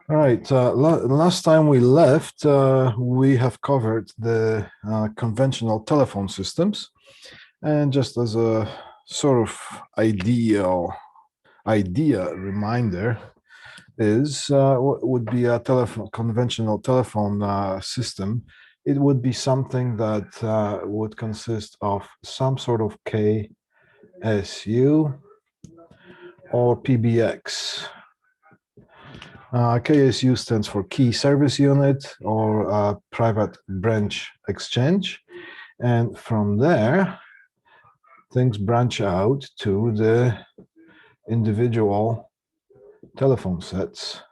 All right. Last time we left, we have covered the conventional telephone systems, and just as a sort of idea reminder is what would be a conventional telephone system. It would be something that would consist of some sort of KSU or PBX. KSU stands for Key Service Unit or Private Branch Exchange. And from there, things branch out to the individual telephone sets.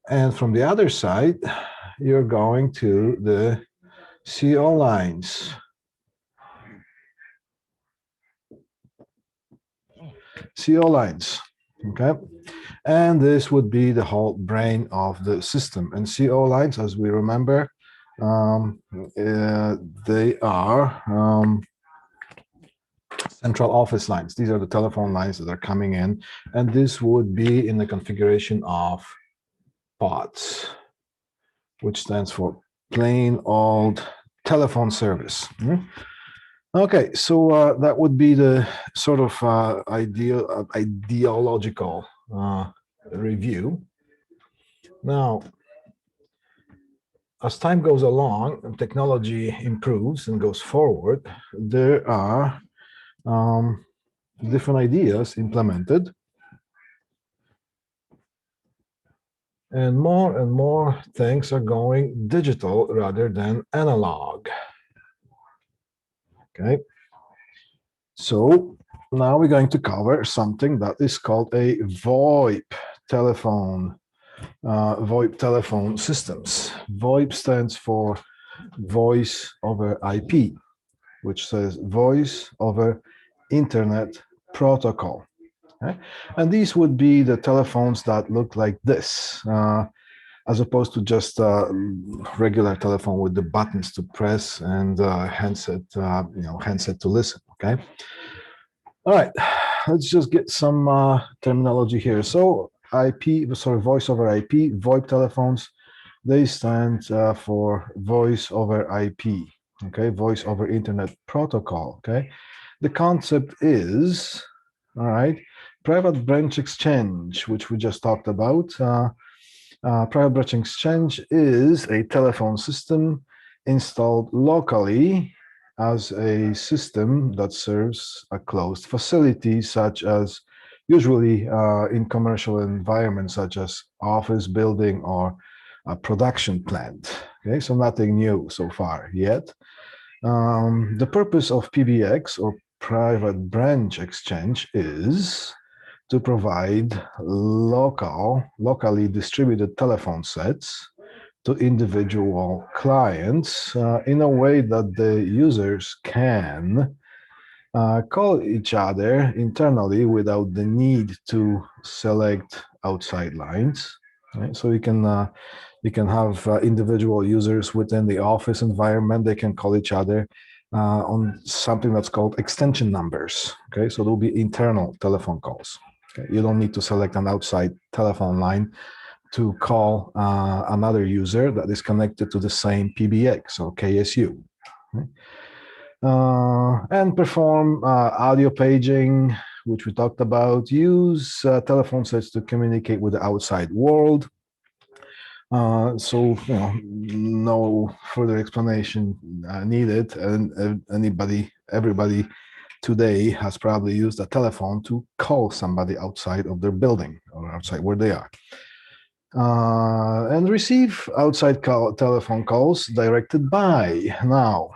And from the other side, you're going to the CO lines. CO lines, okay? And this would be the whole brain of the system. And CO lines, as we remember, they are central office lines. These are the telephone lines that are coming in. And this would be in the configuration of POTS, which stands for plain old telephone service. Okay, so that would be the sort of ideological review. Now, as time goes along and technology improves and goes forward, there are different ideas implemented. And more things are going digital rather than analog. Okay. So now we're going to cover something that is called a VoIP telephone. VoIP telephone systems. VoIP stands for Voice over IP, which says Voice over Internet Protocol. Okay? And these would be the telephones that look like this, as opposed to just a regular telephone with the buttons to press and handset to listen. Okay. All right. Let's just get some terminology here. So voice over IP, VoIP telephones, they stand for voice over IP. Okay, voice over Internet Protocol. Okay, the concept is, all right, private branch exchange, which we just talked about. Private branch exchange is a telephone system installed locally as a system that serves a closed facility, such as usually in commercial environments, such as office building or a production plant. Okay, so nothing new so far yet. The purpose of PBX or private branch exchange is to provide locally distributed telephone sets to individual clients in a way that the users can call each other internally without the need to select outside lines. Right? So you can have individual users within the office environment. They can call each other on something that's called extension numbers. Okay, so there'll be internal telephone calls. Okay? You don't need to select an outside telephone line to call another user that is connected to the same PBX or KSU. Okay? And perform audio paging, which we talked about, use telephone sets to communicate with the outside world. So, no further explanation needed. And everybody today has probably used a telephone to call somebody outside of their building or outside where they are. And receive outside telephone calls directed by. Now,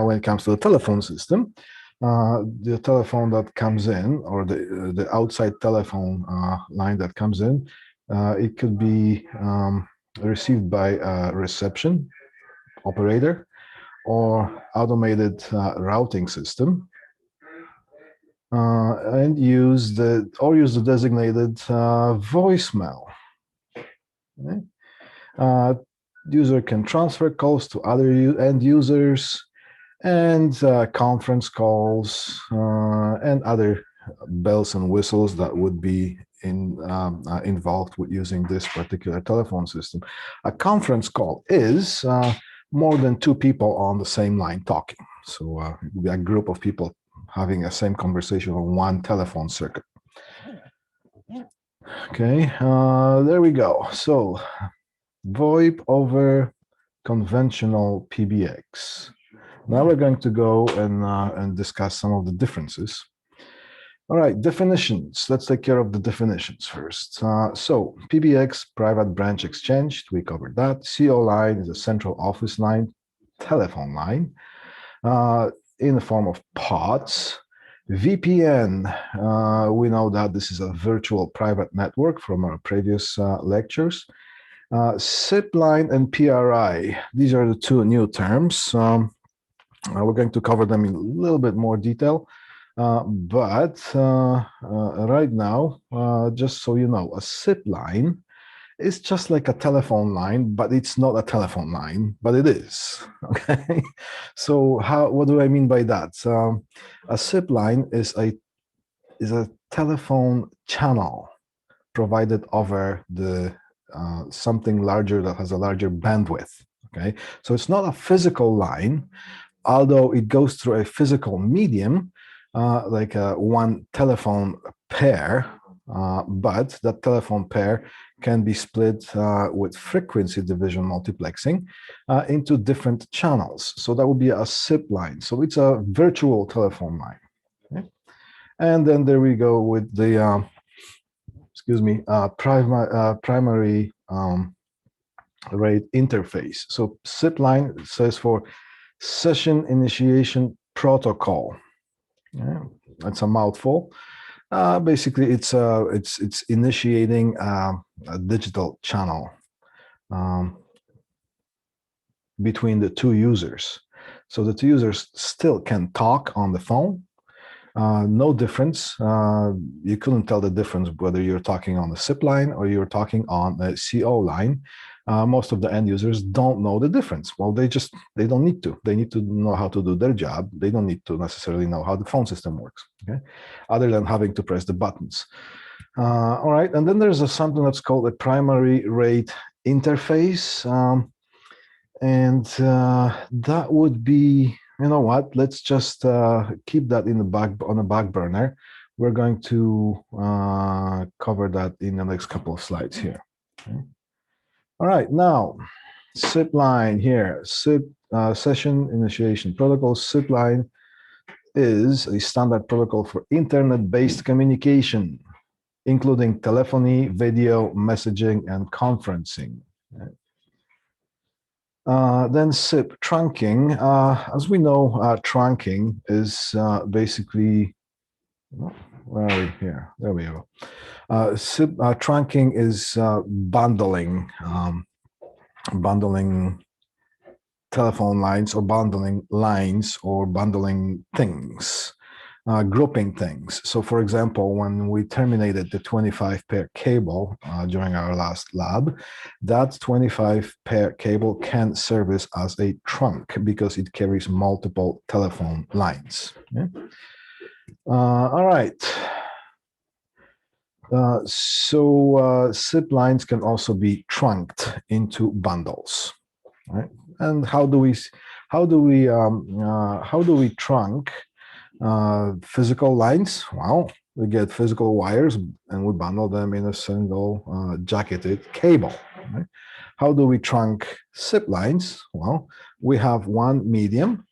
when it comes to the telephone system, the telephone that comes in or the outside telephone line that comes in, it could be received by a reception operator or automated routing system, and use the designated voicemail. Okay? User can transfer calls to other end users and conference calls and other bells and whistles that would be involved with using this particular telephone system. A conference call is more than two people on the same line talking. So it would be a group of people having a same conversation on one telephone circuit. Okay, there we go. So VoIP over conventional PBX. Now we're going to go and discuss some of the differences. All right, definitions. Let's take care of the definitions first. So PBX, private branch exchange, we covered that. CO line is a central office line, telephone line, in the form of pods. VPN, we know that this is a virtual private network from our previous lectures. SIP line and PRI, these are the two new terms. We're going to cover them in a little bit more detail. But right now, just so you know, a SIP line is just like a telephone line, but it's not a telephone line, but it is. Okay. So what do I mean by that? A SIP line is a telephone channel provided over the something larger that has a larger bandwidth. Okay. So it's not a physical line, although it goes through a physical medium. Like one telephone pair, but that telephone pair can be split with frequency division multiplexing into different channels. So that would be a SIP line. So it's a virtual telephone line. Okay? And then there we go with the, primary rate interface. So SIP line says for session initiation protocol. Yeah, that's a mouthful. Basically, it's initiating a digital channel between the two users. So the two users still can talk on the phone. No difference. You couldn't tell the difference whether you're talking on the SIP line or you're talking on a CO line. Most of the end users don't know the difference. Well, they don't need to. They need to know how to do their job. They don't need to necessarily know how the phone system works, okay? Other than having to press the buttons. All right, and then there's something that's called a primary rate interface. And that would be, you know what, let's just keep that on the back burner. We're going to cover that in the next couple of slides here. Okay. All right, now, SIP line here, SIP session initiation protocol. SIP line is a standard protocol for internet-based communication, including telephony, video, messaging, and conferencing. Then SIP trunking. As we know, trunking is basically, where are we here? There we go. SIP trunking is bundling telephone lines or bundling lines or bundling things, grouping things. So for example, when we terminated the 25 pair cable during our last lab, that 25 pair cable can service as a trunk because it carries multiple telephone lines. Okay? All right. So SIP lines can also be trunked into bundles, right? And how do we trunk physical lines? Well, we get physical wires and we bundle them in a single jacketed cable. Right? How do we trunk SIP lines? Well, we have one medium,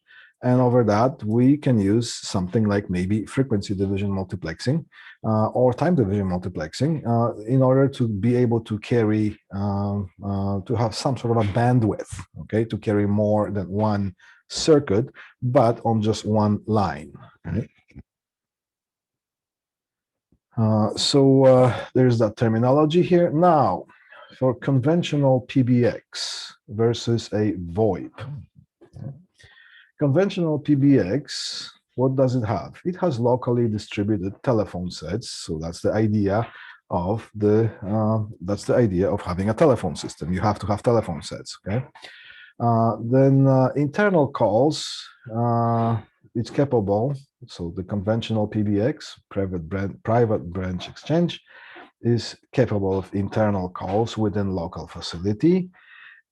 and over that we can use something like maybe frequency division multiplexing or time division multiplexing in order to be able to carry, to have some sort of a bandwidth, okay, to carry more than one circuit, but on just one line. Right? So there's that terminology here. Now, for conventional PBX versus a VoIP. Conventional PBX, what does it have? It has locally distributed telephone sets. So that's the idea of having a telephone system. You have to have telephone sets. Okay. Then internal calls, it's capable. So the conventional PBX, private branch exchange, is capable of internal calls within local facility,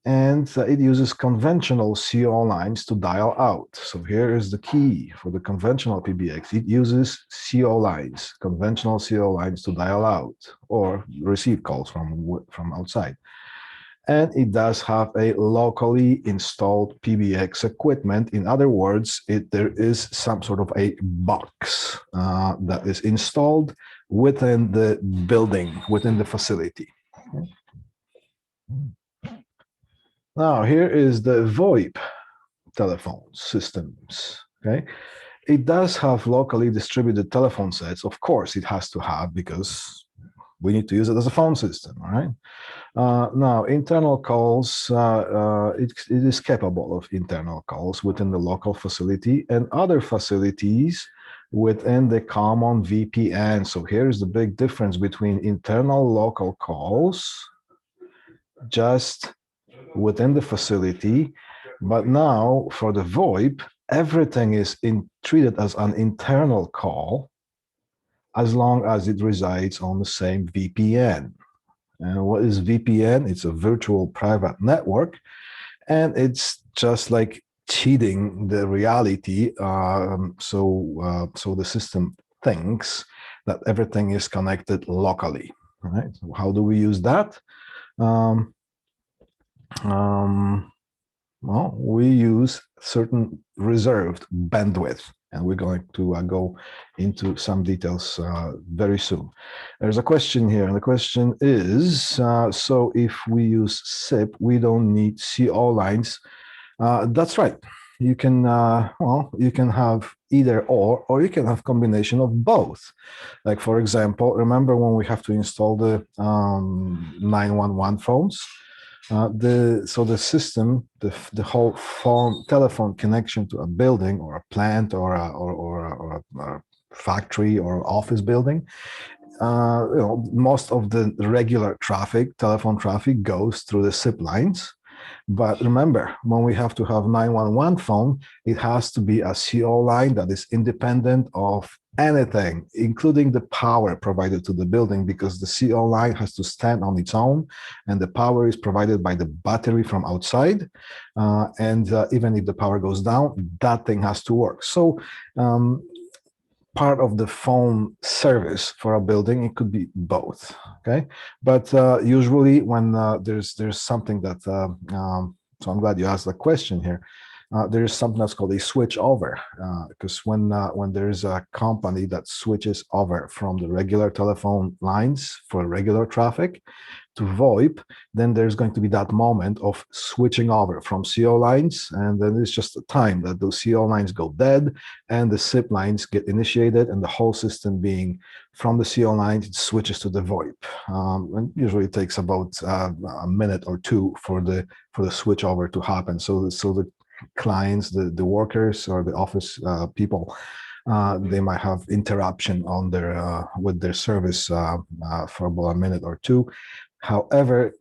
and it uses conventional CO lines to dial out. So here is the key for the conventional PBX. It uses CO lines, conventional CO lines to dial out or receive calls from outside. And it does have a locally installed PBX equipment. In other words, there is some sort of a box that is installed within the building, within the facility. Now, here is the VoIP telephone systems. Okay, it does have locally distributed telephone sets. Of course, it has to have, because we need to use it as a phone system. All right. Now, internal calls, it is capable of internal calls within the local facility and other facilities within the common VPN. So here's the big difference between internal local calls just within the facility, but now for the VoIP, everything is treated as an internal call as long as it resides on the same VPN. And what is VPN? It's a virtual private network, and it's just like cheating the reality. So the system thinks that everything is connected locally. Right? So how do we use that? Well, we use certain reserved bandwidth, and we're going to go into some details very soon. There's a question here, and the question is, so if we use SIP, we don't need CO lines. That's right. You can, you can have either or you can have combination of both. Like, for example, remember when we have to install the 911 phones? The system, the whole telephone connection to a building or a plant or a factory or office building, most of the regular traffic, telephone traffic, goes through the SIP lines. But remember, when we have to have 911 phone, it has to be a CO line that is independent of anything, including the power provided to the building, because the CO line has to stand on its own, and the power is provided by the battery from outside. Even if the power goes down, that thing has to work. So part of the phone service for a building, it could be both. Okay, but usually when there's something that so I'm glad you asked the question here. There's something that's called a switch over, because when there's a company that switches over from the regular telephone lines for regular traffic to VoIP, then there's going to be that moment of switching over from CO lines, and then it's just a time that those CO lines go dead and the SIP lines get initiated, and the whole system being from the CO lines, it switches to the VoIP. And usually it takes about a minute or two for the switch over to happen. So the clients, the workers or the office people, they might have interruption on their with their service for about a minute or two. However,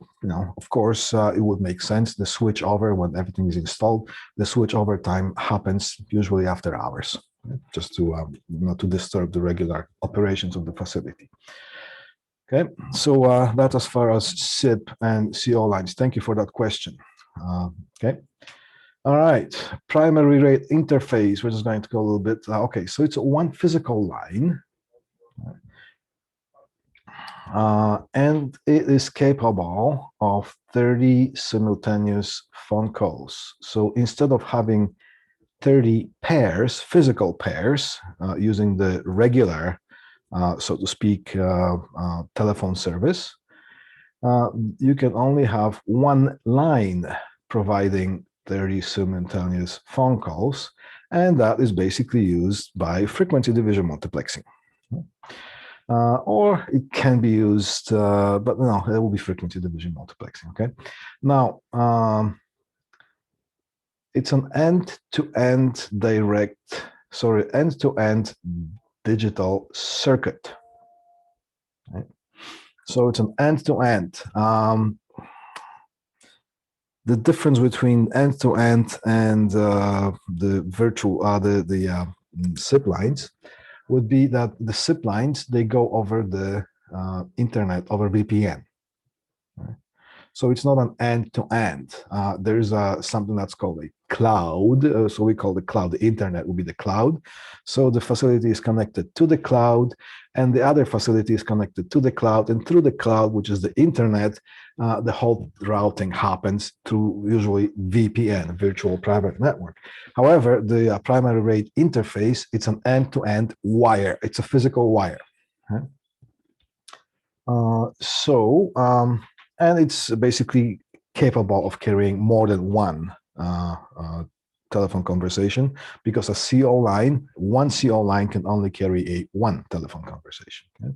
of course, it would make sense. The switch over, when everything is installed, the switch over time happens usually after hours, right? Just to not to disturb the regular operations of the facility. Okay, so that's as far as SIP and CO lines. Thank you for that question. Okay. All right, primary rate interface. We're just going to go a little bit. Okay, so it's one physical line. And it is capable of 30 simultaneous phone calls. So instead of having 30 pairs, physical pairs, using the regular, so to speak, telephone service, you can only have one line providing 30 simultaneous phone calls, and that is basically used by frequency division multiplexing. Or it can be used, but no, it will be frequency division multiplexing. Okay. Now, it's an end-to-end end-to-end digital circuit. Right? So it's an end-to-end. The difference between end-to-end and the virtual, the SIP lines would be that the SIP lines, they go over the internet over VPN. Right? So it's not an end-to-end. There is something that's called a cloud. So we call the cloud, the internet will be the cloud. So the facility is connected to the cloud, and the other facility is connected to the cloud. And through the cloud, which is the internet, the whole routing happens through usually VPN, virtual private network. However, the primary rate interface, it's an end-to-end wire. It's a physical wire. Okay? And it's basically capable of carrying more than one telephone conversation, because a CO line, one CO line can only carry one telephone conversation. Okay?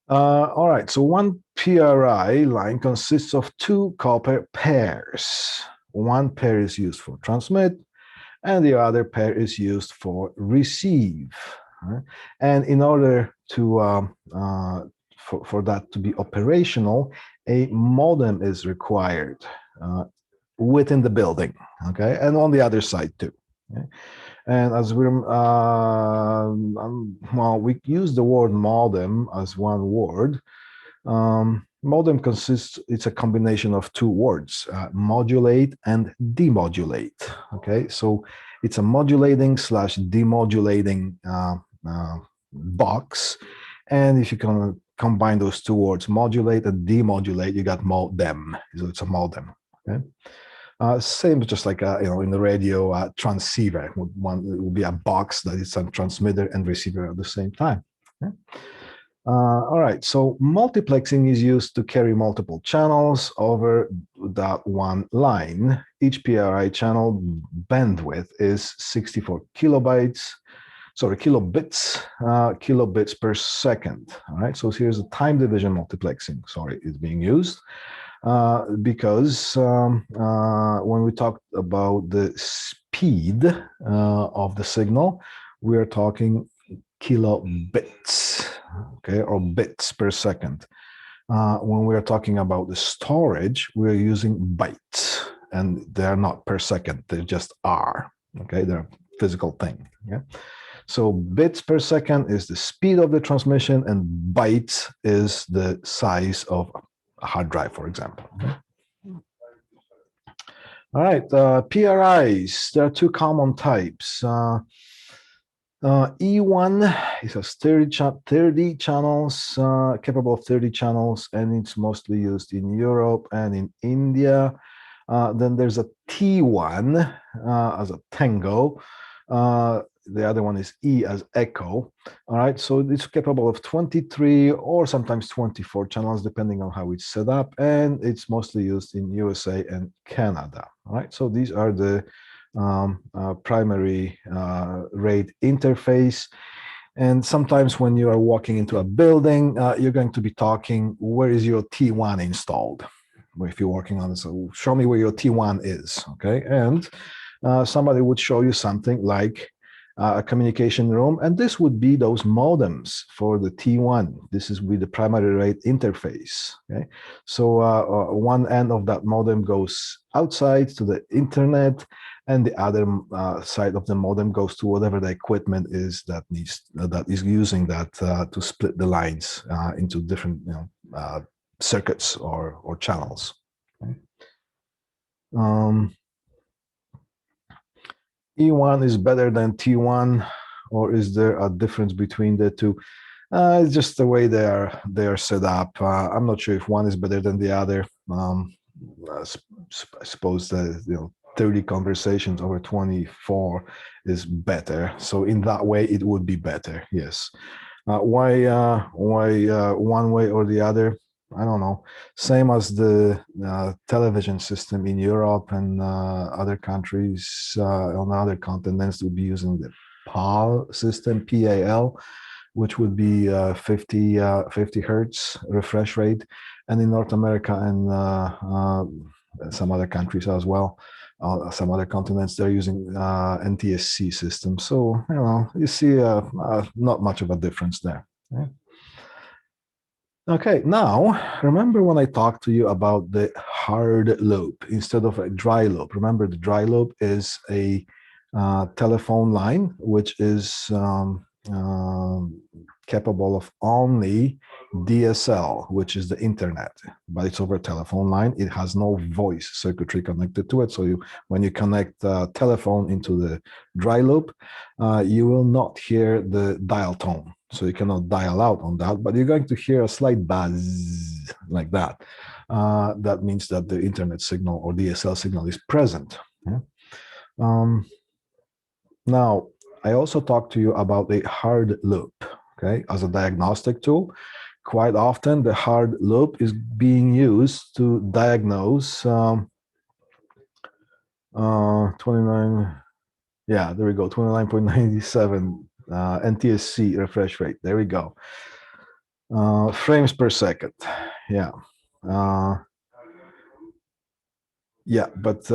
All right, so one PRI line consists of two copper pairs. One pair is used for transmit, and the other pair is used for receive. Right? And in order to for that to be operational, a modem is required within the building, okay, and on the other side too. Okay? And as we're well, we use the word modem as one word. Modem consists, it's a combination of two words, modulate and demodulate. Okay, so it's a modulating slash demodulating box. And if you can combine those two words, modulate and demodulate, you got modem. So it's a modem. Okay. Same, just like in the radio transceiver, one it will be a box that is a transmitter and receiver at the same time. Okay. All right, so multiplexing is used to carry multiple channels over that one line. Each PRI channel bandwidth is 64 kilobits per second. All right, so here's a time division multiplexing, is being used because when we talk about the speed of the signal, we are talking kilobits, okay, or bits per second. When we are talking about the storage, we're using bytes, and they're not per second, they just are, okay, they're a physical thing. Yeah. So bits per second is the speed of the transmission, and bytes is the size of a hard drive, for example. Okay? All right, PRIs, there are two common types. E1 it has 30 channels, capable of 30 channels, and it's mostly used in Europe and in India. Then there's a T1 as a tango. The other one is E as echo. All right, so it's capable of 23 or sometimes 24 channels, depending on how it's set up, and it's mostly used in USA and Canada. All right, so these are the primary rate interface. And sometimes when you are walking into a building, you're going to be talking, where is your T1 installed? If you're working on it, so show me where your T1 is, okay? And somebody would show you something like a communication room, and this would be those modems for the T1. This is with the primary rate interface, okay? So one end of that modem goes outside to the internet, and the other side of the modem goes to whatever the equipment is that is using that to split the lines into different circuits or channels. Okay? E1 is better than T1, or is there a difference between the two? It's just the way they are set up. I'm not sure if one is better than the other. I suppose that 30 conversations over 24 is better. So in that way, it would be better. Yes. Why one way or the other? I don't know. Same as the television system in Europe and other countries on other continents would be using the PAL system, PAL, which would be 50 hertz refresh rate. And in North America and some other countries as well, some other continents, they're using NTSC system. So, you see not much of a difference there. Okay? Okay, now, remember when I talked to you about the hard loop instead of a dry loop? Remember, the dry loop is a telephone line, which is capable of only DSL, which is the internet, but it's over a telephone line. It has no voice circuitry connected to it. So when you connect a telephone into the dry loop, you will not hear the dial tone. So you cannot dial out on that, but you're going to hear a slight buzz like that. That means that the internet signal or DSL signal is present. Yeah? Now, I also talked to you about a hard loop, okay, as a diagnostic tool. Quite often, the hard loop is being used to diagnose 29, yeah, there we go, 29.97 NTSC refresh rate. There we go. Frames per second, yeah. Yeah, but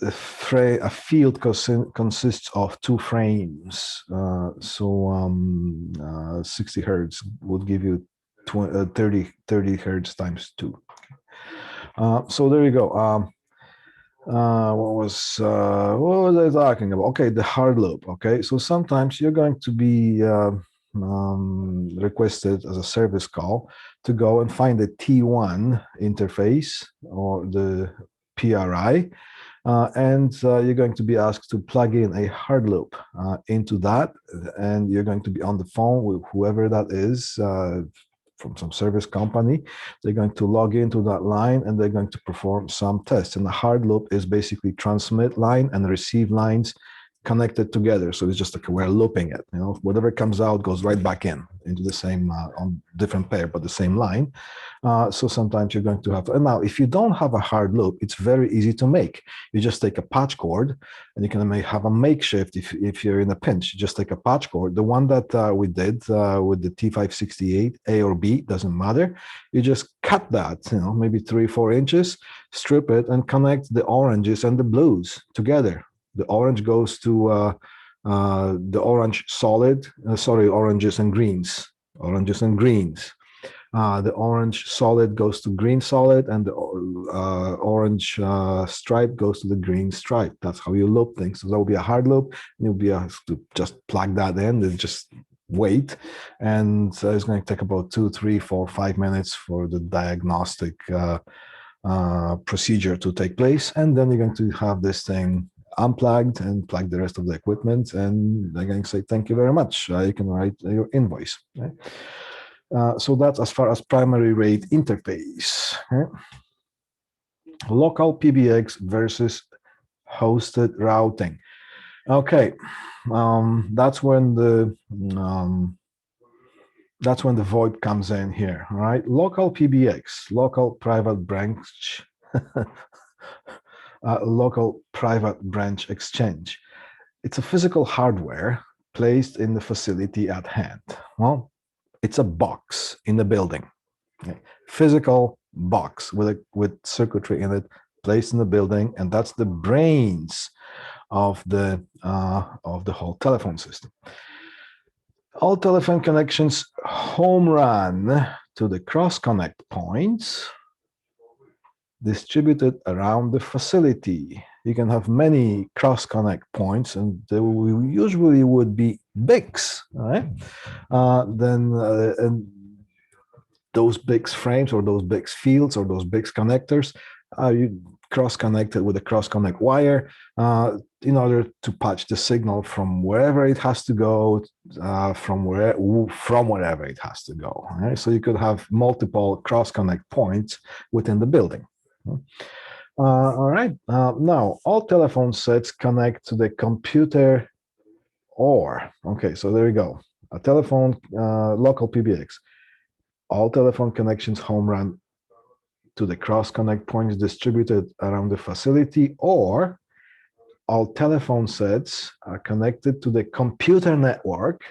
a field consists of 2 frames. 60 hertz would give you 30 hertz times 2. So there you go. What was I talking about? Okay, the hard loop. Okay, so sometimes you're going to be requested as a service call to go and find the T1 interface or the PRI, and you're going to be asked to plug in a hard loop into that, and you're going to be on the phone with whoever that is from some service company. They're going to log into that line and they're going to perform some tests. And the hard loop is basically transmit line and receive lines connected together. So it's just like we're looping it, you know, whatever comes out goes right back in into the same on different pair, but the same line. So sometimes you're going to have, and now if you don't have a hard loop, it's very easy to make. You just take a patch cord and you can have a makeshift if you're in a pinch. You just take a patch cord. The one that we did with the T568, A or B, doesn't matter. You just cut that, you know, maybe 3-4 inches, strip it and connect the oranges and the blues together. The orange goes to the orange solid, oranges and greens, the orange solid goes to green solid, and the orange stripe goes to the green stripe. That's how you loop things. So that will be a hard loop. You'll be asked to just plug that in and just wait. And it's going to take about 2, 3, 4, 5 minutes for the diagnostic procedure to take place. And then you're going to have this thing unplugged and plug the rest of the equipment. And they're going to say, thank you very much. You can write your invoice. Right? So that's as far as primary rate interface. Okay? Local PBX versus hosted routing. Okay, that's when the VoIP comes in here. All right, local PBX, local private branch, local private branch exchange. It's a physical hardware placed in the facility at hand. Well, it's a box in the building, okay? Physical box with circuitry in it, placed in the building, and that's the brains of the whole telephone system. All telephone connections home run to the cross connect points distributed around the facility. You can have many cross connect points, and they usually would be BICs, right? And those BICs frames or those BICs fields or those BICs connectors, you cross connected with a cross connect wire in order to patch the signal from wherever it has to go, from wherever it has to go. Right? So you could have multiple cross connect points within the building. All right. Now, all telephone sets connect to the computer okay, so there we go. A telephone, local PBX. All telephone connections home run to the cross-connect points distributed around the facility, or all telephone sets are connected to the computer network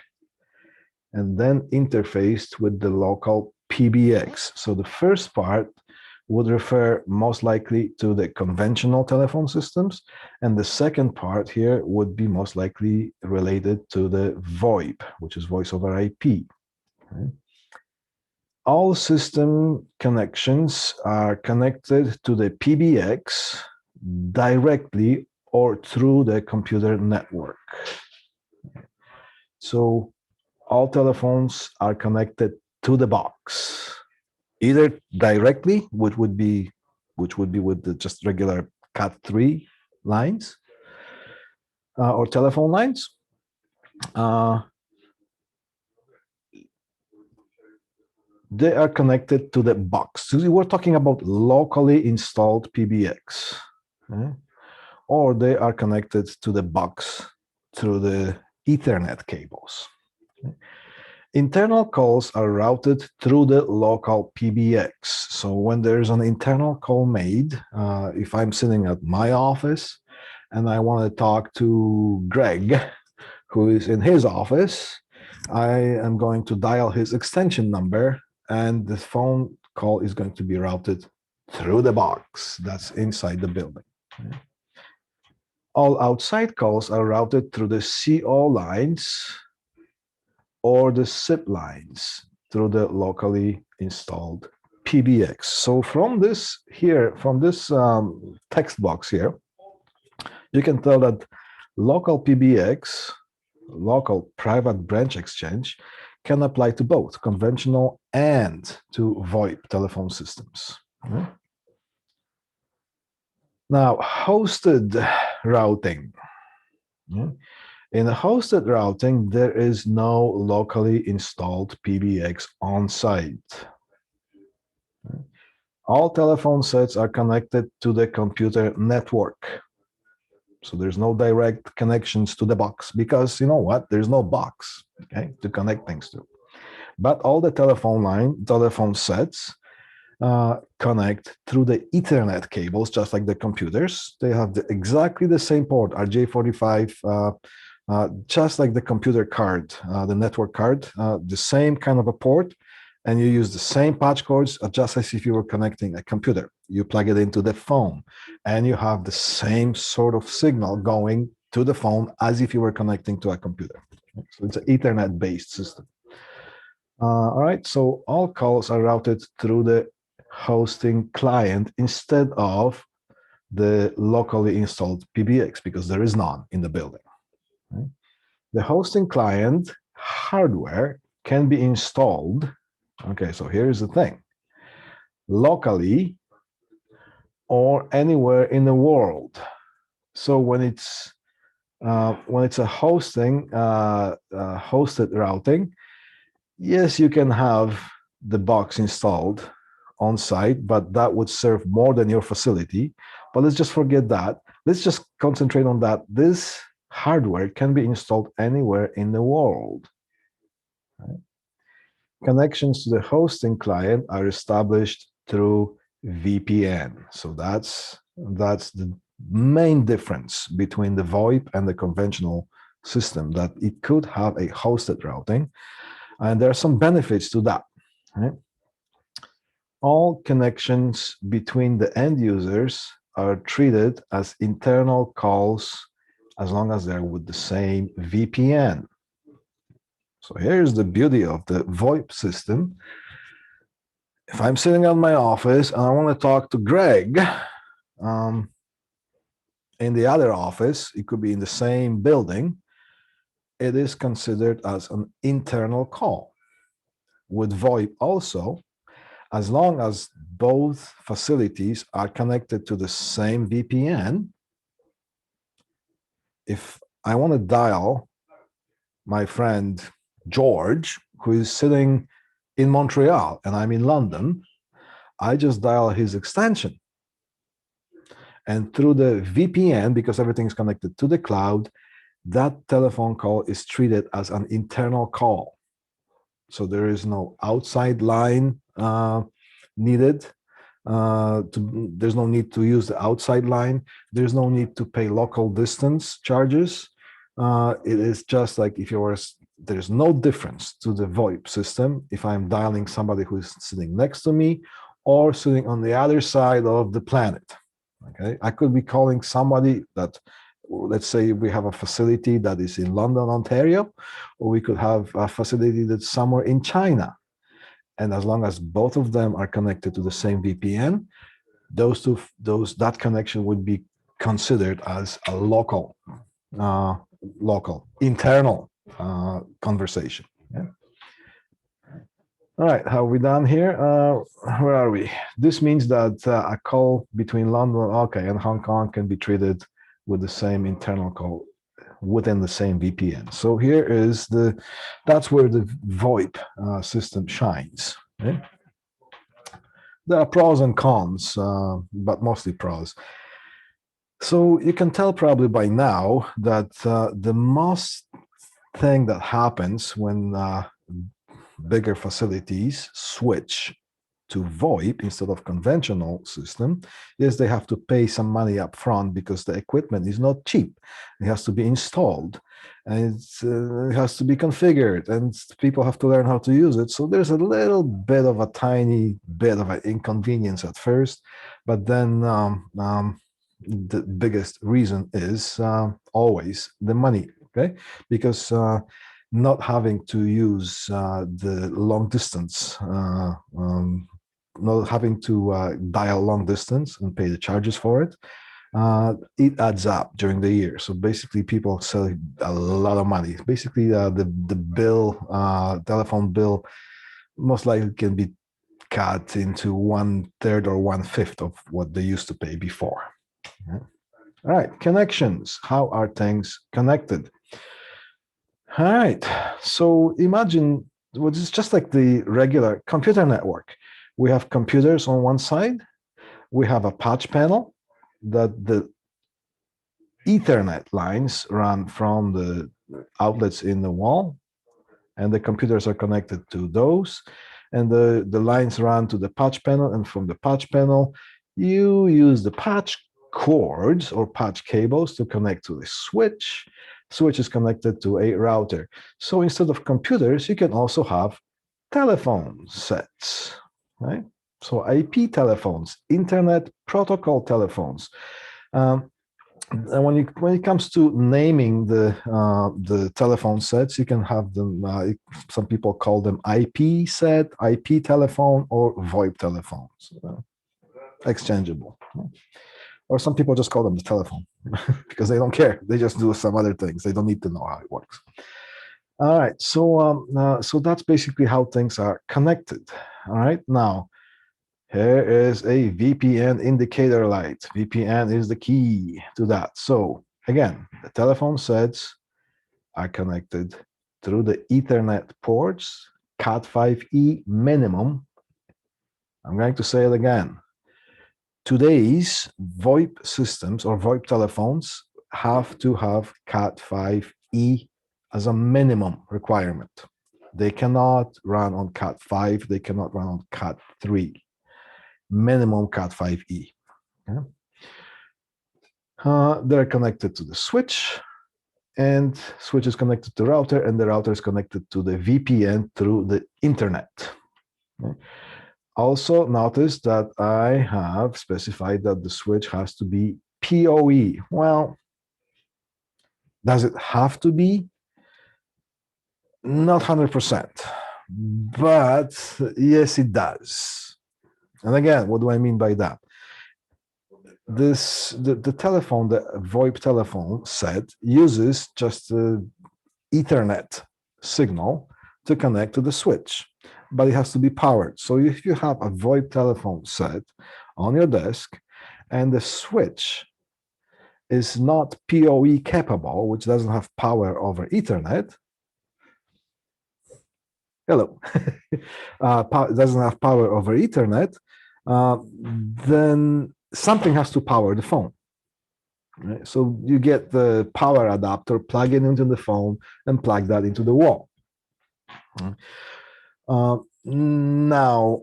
and then interfaced with the local PBX. So the first part would refer most likely to the conventional telephone systems, and the second part here would be most likely related to the VoIP, which is voice over IP. Okay? All system connections are connected to the PBX directly or through the computer network. So all telephones are connected to the box, either directly, which would be with the just regular Cat3 lines or telephone lines. They are connected to the box. So we're talking about locally installed PBX, okay? Or they are connected to the box through the Ethernet cables. Okay? Internal calls are routed through the local PBX. So when there's an internal call made, if I'm sitting at my office and I want to talk to Greg, who is in his office, I am going to dial his extension number, and the phone call is going to be routed through the box that's inside the building. Okay? All outside calls are routed through the CO lines or the SIP lines through the locally installed PBX. So from this text box here, you can tell that local PBX, local private branch exchange, can apply to both conventional and to VoIP telephone systems. Okay? Now, hosted routing. Okay? In hosted routing, there is no locally installed PBX on site. All telephone sets are connected to the computer network. So there's no direct connections to the box because you know what? There's no box, okay, to connect things to. But all the telephone sets connect through the Ethernet cables, just like the computers. They have exactly the same port, RJ45, just like the computer card, the network card, the same kind of a port, and you use the same patch cords just as if you were connecting a computer. You plug it into the phone, and you have the same sort of signal going to the phone as if you were connecting to a computer. So it's an Ethernet-based system. All right, so all calls are routed through the hosting client instead of the locally installed PBX because there is none in the building. Okay? The hosting client hardware can be installed. Okay, so here's the thing: locally or anywhere in the world. So when it's a hosted routing, yes, you can have the box installed on site, but that would serve more than your facility. But let's just forget that. Let's just concentrate on that. This hardware can be installed anywhere in the world. Right? Connections to the hosting client are established through VPN. So that's the main difference between the VoIP and the conventional system, that it could have a hosted routing. And there are some benefits to that. Right? All connections between the end users are treated as internal calls as long as they're with the same VPN. So here's the beauty of the VoIP system. If I'm sitting in my office and I want to talk to Greg in the other office, it could be in the same building, it is considered as an internal call. With VoIP also, as long as both facilities are connected to the same VPN, if I want to dial my friend George, who is sitting in Montreal and I'm in London, I just dial his extension. And through the VPN, because everything is connected to the cloud, that telephone call is treated as an internal call. So there is no outside line needed. There's no need to use the outside line. There's no need to pay local distance charges. It is just like if you were, there's no difference to the VoIP system if I'm dialing somebody who is sitting next to me or sitting on the other side of the planet. Okay, I could be calling somebody that, let's say we have a facility that is in London, Ontario, or we could have a facility that's somewhere in China. And as long as both of them are connected to the same VPN, that connection would be considered as a local internal conversation. Yeah. All right, how are we done here? Where are we? This means that a call between London, okay, and Hong Kong can be treated with the same internal call within the same VPN. So here is that's where the VoIP system shines. Okay? There are pros and cons, but mostly pros. So you can tell probably by now that the most thing that happens when bigger facilities switch to VoIP instead of conventional system is they have to pay some money up front because the equipment is not cheap. It has to be installed and it has to be configured and people have to learn how to use it. So there's a little bit of a tiny bit of an inconvenience at first, but then the biggest reason is always the money, okay? Because not having to use the long distance, not having to dial long distance and pay the charges for it, it adds up during the year. So basically, people sell a lot of money. Basically, the bill, telephone bill, most likely can be cut into 1/3 or 1/5 of what they used to pay before. Yeah. All right, connections. How are things connected? All right, so imagine it's just like the regular computer network. We have computers on one side, we have a patch panel that the Ethernet lines run from the outlets in the wall, and the computers are connected to those, and the lines run to the patch panel, and from the patch panel, you use the patch cords or patch cables to connect to the switch. Switch is connected to a router. So instead of computers, you can also have telephone sets, right? So IP telephones, Internet Protocol telephones. And when it comes to naming the telephone sets, you can have them. Some people call them IP set, IP telephone, or VoIP telephones, exchangeable. Or some people just call them the telephone because they don't care. They just do some other things. They don't need to know how it works. All right, so that's basically how things are connected. All right, now here is a VPN indicator light. VPN is the key to that. So again, the telephone sets are connected through the Ethernet ports, Cat5e minimum. I'm going to say it again. Today's VoIP systems or VoIP telephones have to have Cat5e as a minimum requirement. They cannot run on Cat5, they cannot run on Cat3. Minimum Cat5e. Okay? They're connected to the switch, and switch is connected to router, and the router is connected to the VPN through the internet. Okay? Also notice that I have specified that the switch has to be PoE. Well, does it have to be? Not 100%, but yes, it does. And again, what do I mean by that? The telephone, the VoIP telephone set uses just the Ethernet signal to connect to the switch, but it has to be powered. So if you have a VoIP telephone set on your desk and the switch is not PoE capable, which doesn't have power over Ethernet, hello, doesn't have power over Ethernet, then something has to power the phone. Right? So you get the power adapter, plug it into the phone, and plug that into the wall. Now,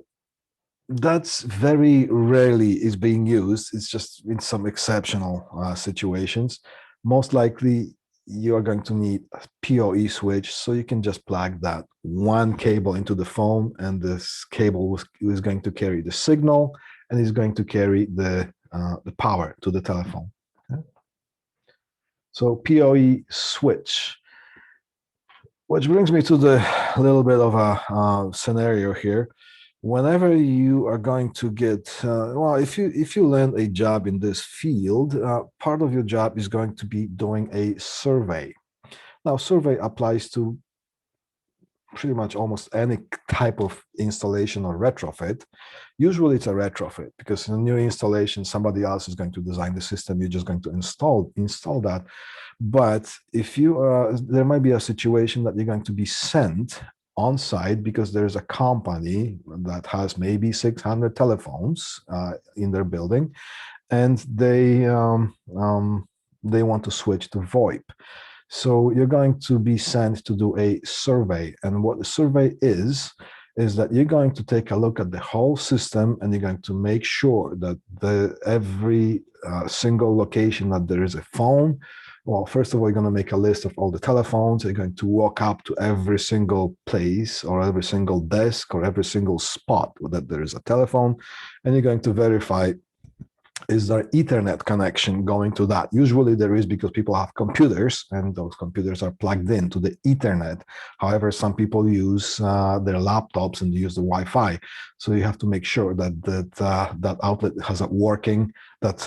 that's very rarely is being used. It's just in some exceptional situations. Most likely, you are going to need a PoE switch, so you can just plug that one cable into the phone, and this cable is going to carry the signal and is going to carry the power to the telephone. Okay? So PoE switch. Which brings me to the little bit of a scenario here. Whenever you are going to get, well, if you land a job in this field, part of your job is going to be doing a survey. Now, survey applies to pretty much almost any type of installation or retrofit. Usually it's a retrofit because in a new installation, somebody else is going to design the system. You're just going to install that. But if you there might be a situation that you're going to be sent on site because there's a company that has maybe 600 telephones in their building, and they want to switch to VoIP. So you're going to be sent to do a survey. And what the survey is that you're going to take a look at the whole system and you're going to make sure that every single location that there is a phone. Well, first of all, you're going to make a list of all the telephones. You're going to walk up to every single place or every single desk or every single spot that there is a telephone. And you're going to verify, is there Ethernet connection going to that? Usually there is, because people have computers and those computers are plugged into the Ethernet. However, some people use their laptops and use the Wi-Fi. So you have to make sure that that outlet has a working, that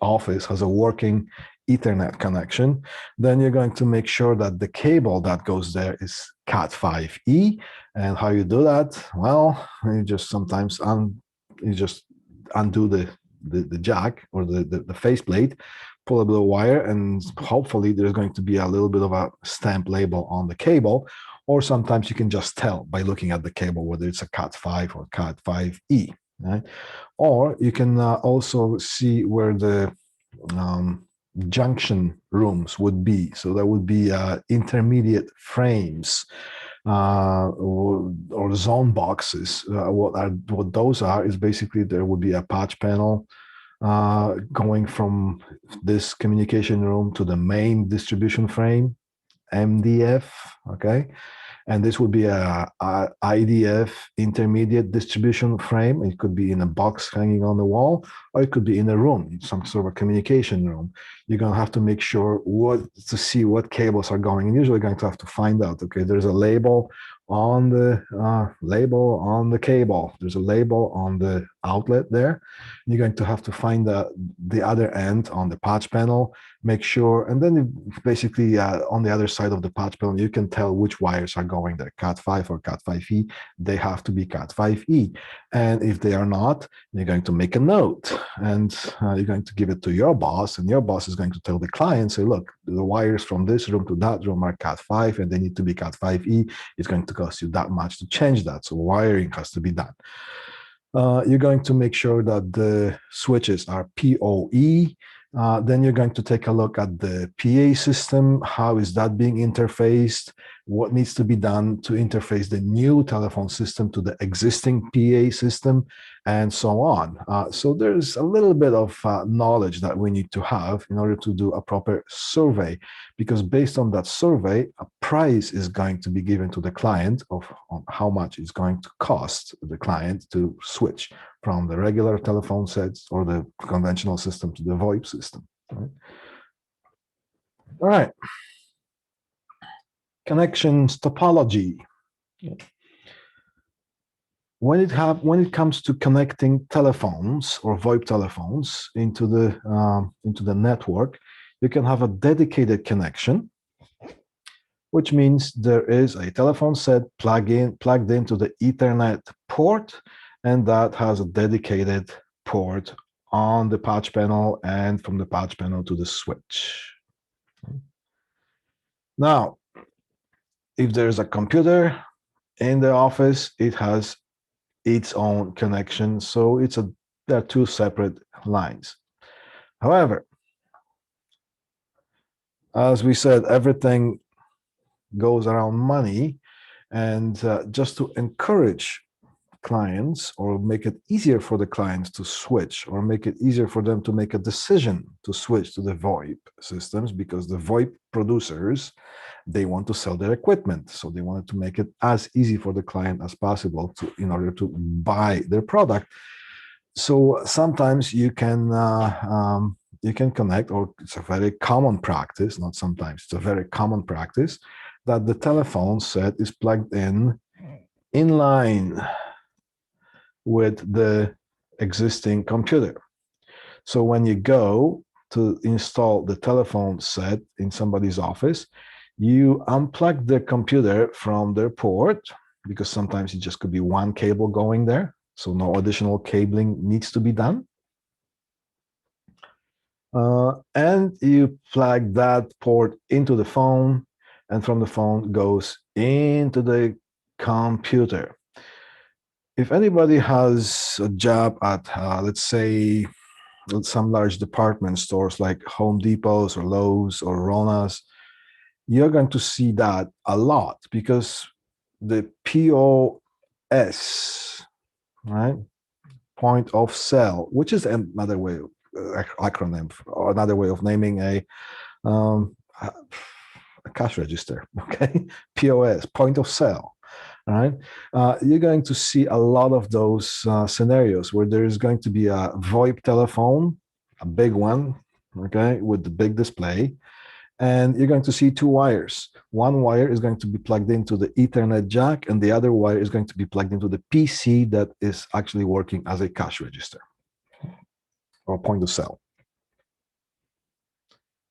office has a working Ethernet connection. Then you're going to make sure that the cable that goes there is Cat5e. And how you do that? Well, you just sometimes undo the jack or the faceplate, pull a little wire, and hopefully there's going to be a little bit of a stamp label on the cable. Or sometimes you can just tell by looking at the cable whether it's a Cat5 or Cat5e. Right? Or you can also see where the junction rooms would be. So that would be intermediate frames or zone boxes. What those are is basically there would be a patch panel going from this communication room to the main distribution frame, MDF, okay? And this would be a IDF, intermediate distribution frame. It could be in a box hanging on the wall, or it could be in a room, some sort of a communication room. You're going to have to make sure to see what cables are going. And usually going to have to find out, okay, there's a label on the cable. There's a label on the outlet there. You're going to have to find the other end on the patch panel, make sure, and then basically on the other side of the patch panel, you can tell which wires are going there, Cat5 or Cat5e. They have to be Cat5e. And if they are not, you're going to make a note and you're going to give it to your boss, and your boss is going to tell the client, say, look, the wires from this room to that room are Cat5 and they need to be Cat5e. It's going to cost you that much to change that. So wiring has to be done. You're going to make sure that the switches are PoE. Then you're going to take a look at the PA system. How is that being interfaced? What needs to be done to interface the new telephone system to the existing PA system, and so on. So there's a little bit of knowledge that we need to have in order to do a proper survey, because based on that survey, a price is going to be given to the client on how much it's going to cost the client to switch from the regular telephone sets or the conventional system to the VoIP system. Right? All right. Connections topology. When it comes to connecting telephones or VoIP telephones into the network, you can have a dedicated connection, which means there is a telephone set plugged into the Ethernet port, and that has a dedicated port on the patch panel and from the patch panel to the switch. Now, if there's a computer in the office, it has its own connection. So there are two separate lines. However, as we said, everything goes around money, and just to encourage clients or make it easier for the clients to switch, or make it easier for them to make a decision to switch to the VoIP systems, because the VoIP producers, they want to sell their equipment. So they wanted to make it as easy for the client as possible in order to buy their product. So sometimes you can connect, or it's a very common practice, not sometimes, it's a very common practice, that the telephone set is plugged in line with the existing computer. So when you go to install the telephone set in somebody's office, you unplug the computer from their port, because sometimes it just could be one cable going there, so no additional cabling needs to be done. And you plug that port into the phone, and from the phone goes into the computer. If anybody has a job at, let's say, some large department stores like Home Depots or Lowe's or Rona's, you're going to see that a lot, because the POS, right, point of sale, which is another way, acronym, or another way of naming a cash register, okay? POS, point of sale, all right? You're going to see a lot of those scenarios where there is going to be a VoIP telephone, a big one, okay, with the big display, and you're going to see two wires. One wire is going to be plugged into the Ethernet jack, and the other wire is going to be plugged into the PC that is actually working as a cash register or point of sale.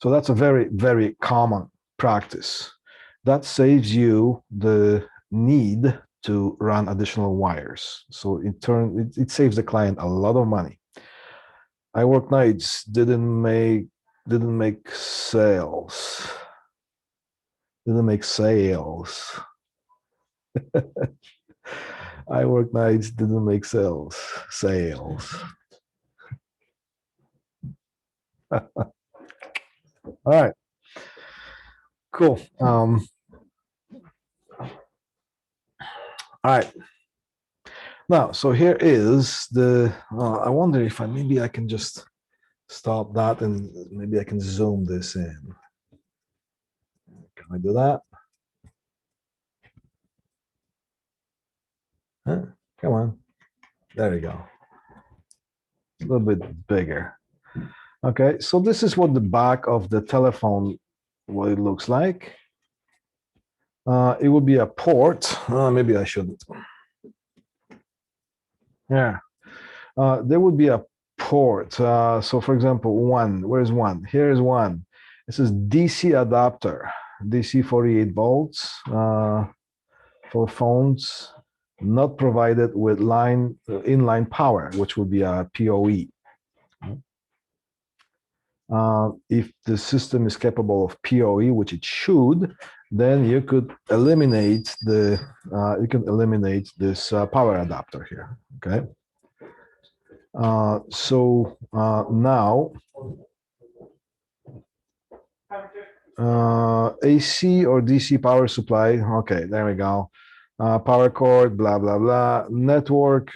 So that's a very, very common practice. That saves you the need to run additional wires. So in turn, it saves the client a lot of money. I work nights, didn't make sales. Didn't make sales. I work nights, didn't make sales. All right, cool. All right. Now, so here is the, I wonder if maybe I can just stop that and maybe I can zoom this in. Can I do that? Huh? Come on. There we go. A little bit bigger. Okay, so this is what the back of the telephone, what it looks like. It would be a port. Maybe I shouldn't. Yeah. There would be a port. So for example, one, where's one? Here's one. This is DC adapter, DC 48 volts for phones not provided with inline power, which would be a PoE. If the system is capable of PoE, which it should, then you could eliminate this power adapter here. Okay. So now AC or DC power supply. Okay, there we go. Power cord, blah blah blah. Network.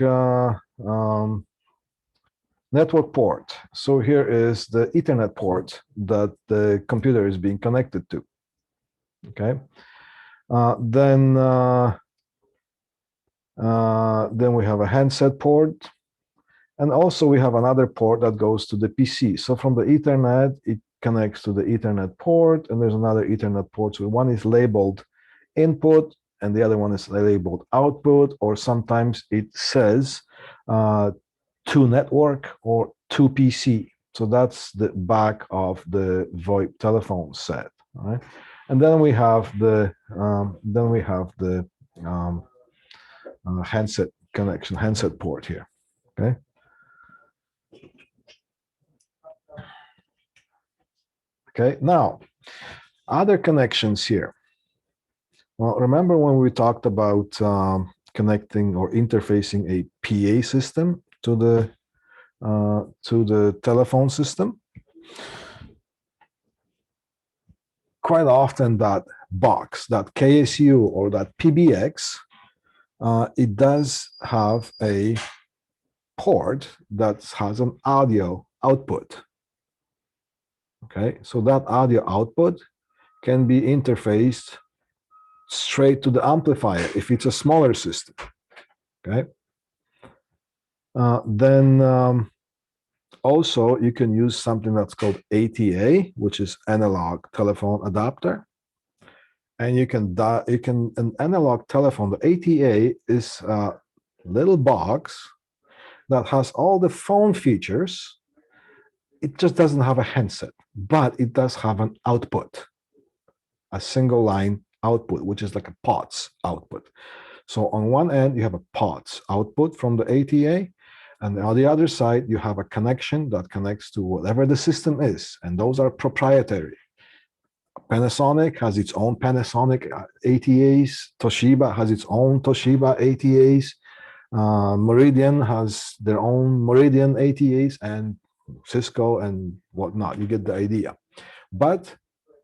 Network port. So here is the Ethernet port that the computer is being connected to. Okay. Then we have a handset port, and also we have another port that goes to the PC. So from the Ethernet, it connects to the Ethernet port, and there's another Ethernet port. So one is labeled input, and the other one is labeled output, or sometimes it says to network or to PC. So that's the back of the VoIP telephone set. All right, and then we have the handset connection, handset port here. Okay. Okay. Now, other connections here. Well, remember when we talked about connecting or interfacing a PA system to the telephone system? Quite often that box, that KSU or that PBX, it does have a port that has an audio output. Okay, so that audio output can be interfaced straight to the amplifier if it's a smaller system. Okay. Then also you can use something that's called ATA, which is analog telephone adapter. And you can an analog telephone, the ATA is a little box that has all the phone features, it just doesn't have a handset, but it does have an output, a single line output, which is like a POTS output. So on one end, you have a POTS output from the ATA, and on the other side, you have a connection that connects to whatever the system is, and those are proprietary. Panasonic has its own Panasonic ATAs. Toshiba has its own Toshiba ATAs. Meridian has their own Meridian ATAs, and Cisco and whatnot. You get the idea. But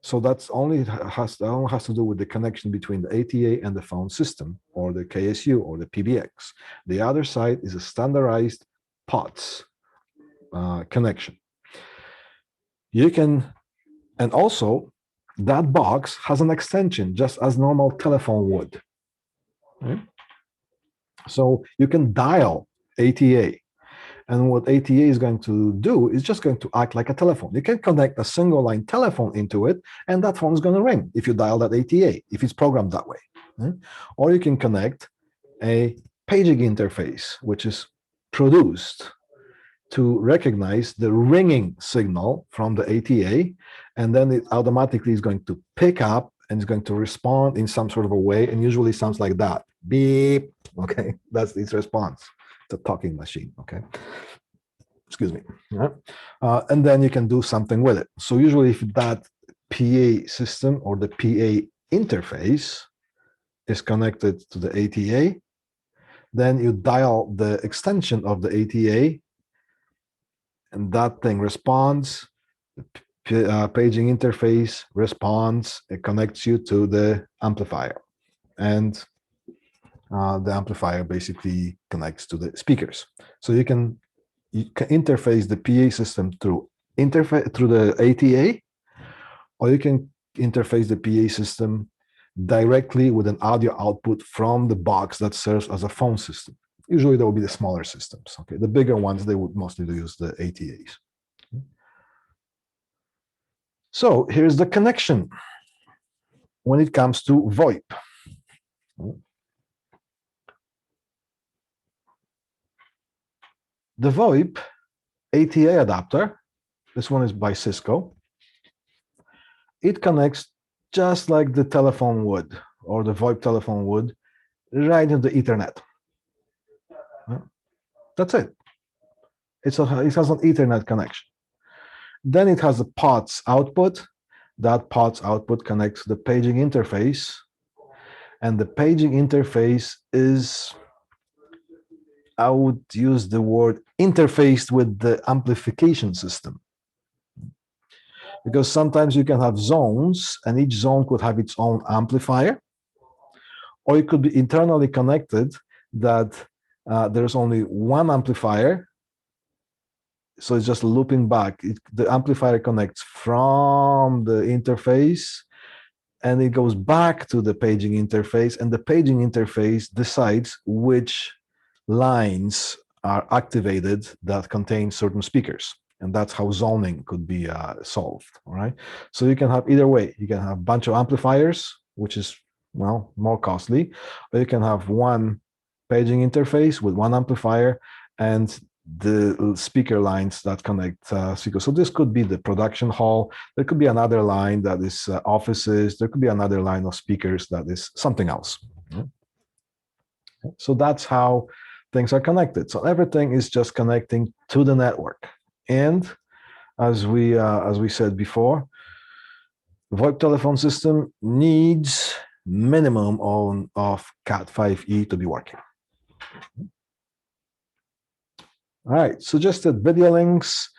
so that's only has to do with the connection between the ATA and the phone system, or the KSU, or the PBX. The other side is a standardized POTS connection. You can, and also that box has an extension, just as normal telephone would. Right? So you can dial ATA. And what ATA is going to do is just going to act like a telephone. You can connect a single line telephone into it, and that phone is going to ring if you dial that ATA, if it's programmed that way. Right? Or you can connect a paging interface, which is produced to recognize the ringing signal from the ATA, and then it automatically is going to pick up and is going to respond in some sort of a way, and usually sounds like that. Beep. Okay, that's its response. It's a talking machine. Okay. Excuse me. Yeah. And then you can do something with it. So usually if that PA system or the PA interface is connected to the ATA, then you dial the extension of the ATA, and that thing responds. The paging interface responds. It connects you to the amplifier, and the amplifier basically connects to the speakers. So you can interface the PA system through the ATA, or you can interface the PA system directly with an audio output from the box that serves as a phone system. Usually that will be the smaller systems. Okay, the bigger ones, they would mostly use the ATAs. So here's the connection when it comes to VoIP. The VoIP ATA adapter, this one is by Cisco, it connects just like the telephone would, or the VoIP telephone would, right into the Ethernet. That's it. It has an Ethernet connection. Then it has a POTS output. That POTS output connects to the paging interface. And the paging interface is, I would use the word, interfaced with the amplification system. Because sometimes you can have zones, and each zone could have its own amplifier, or it could be internally connected that there's only one amplifier. So it's just looping back. The amplifier connects from the interface, and it goes back to the paging interface, and the paging interface decides which lines are activated that contain certain speakers. And that's how zoning could be solved. All right. So you can have either way. You can have a bunch of amplifiers, which is, well, more costly, or you can have one paging interface with one amplifier and the speaker lines that connect speakers. So this could be the production hall. There could be another line that is offices. There could be another line of speakers that is something else. So that's how things are connected. So everything is just connecting to the network. And as we said before, the VoIP telephone system needs minimum of Cat5e to be working. All right, suggested video links.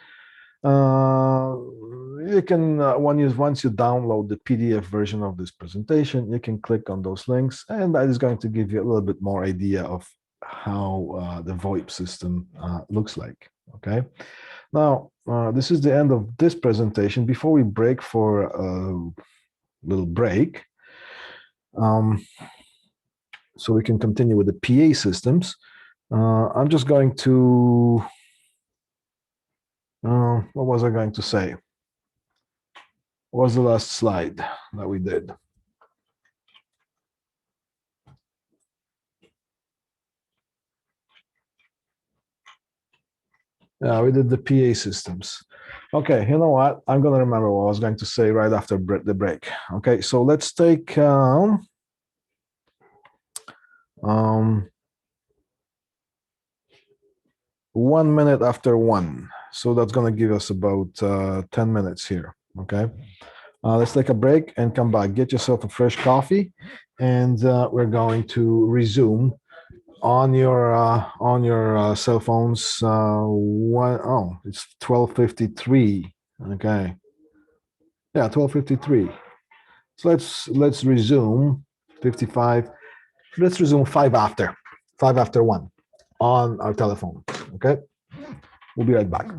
You can, once you download the PDF version of this presentation, you can click on those links, and that is going to give you a little bit more idea of how the VoIP system looks like. Okay. Now, this is the end of this presentation. Before we break for a little break, so we can continue with the PA systems, I'm just going to, what was I going to say? What was the last slide that we did? Yeah, we did the PA systems. Okay, you know what? I'm gonna remember what I was going to say right after the break. Okay, so let's take um 1 minute after one. So that's gonna give us about 10 minutes here. Okay, let's take a break and come back. Get yourself a fresh coffee, and we're going to resume on your cell phones. It's 12:53. Okay, yeah, 12:53. So let's resume 55. Let's resume five after one on our telephone. Okay, we'll be right back.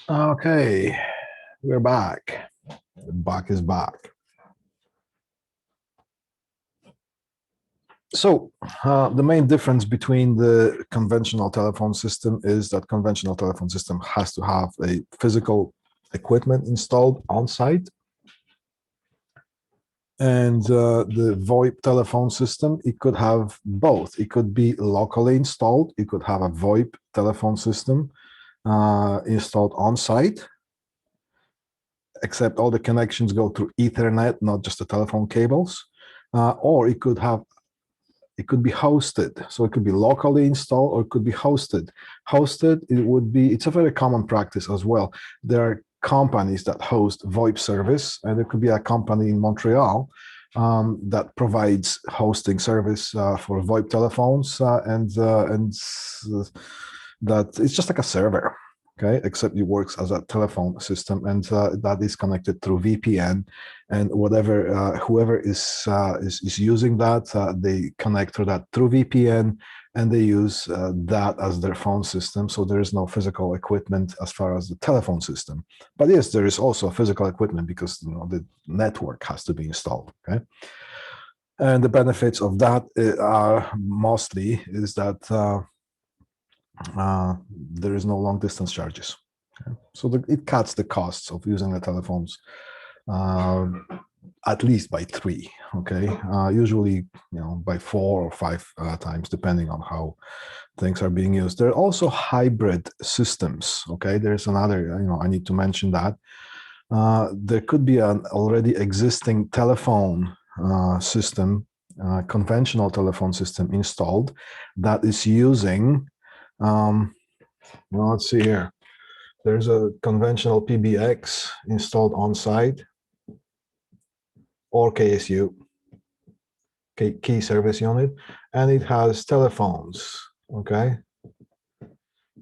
Okay, we're back. The buck is back. So the main difference between the conventional telephone system is that conventional telephone system has to have a physical equipment installed on site. And the VoIP telephone system, it could have both. It could be locally installed. You could have a VoIP telephone system installed on site, except all the connections go through Ethernet, not just the telephone cables. Or it could be hosted. So it could be locally installed or it could be hosted. Hosted, it's a very common practice as well. There are companies that host VoIP service, and there could be a company in Montreal that provides hosting service for VoIP telephones, and that it's just like a server. Okay, except it works as a telephone system, and that is connected through VPN, and whoever is using that, they connect through VPN, and they use that as their phone system. So there is no physical equipment as far as the telephone system. But yes, there is also physical equipment because the network has to be installed. Okay, and the benefits of that are mostly is that there is no long distance charges. Okay? So it cuts the costs of using the telephones at least by 3. Okay, usually by 4 or 5 times, depending on how things are being used. There are also hybrid systems. Okay, there's another. I need to mention that there could be an already existing telephone system, conventional telephone system installed that is using. Well, let's see here. There's a conventional PBX installed on site, or KSU, key service unit, and it has telephones, okay,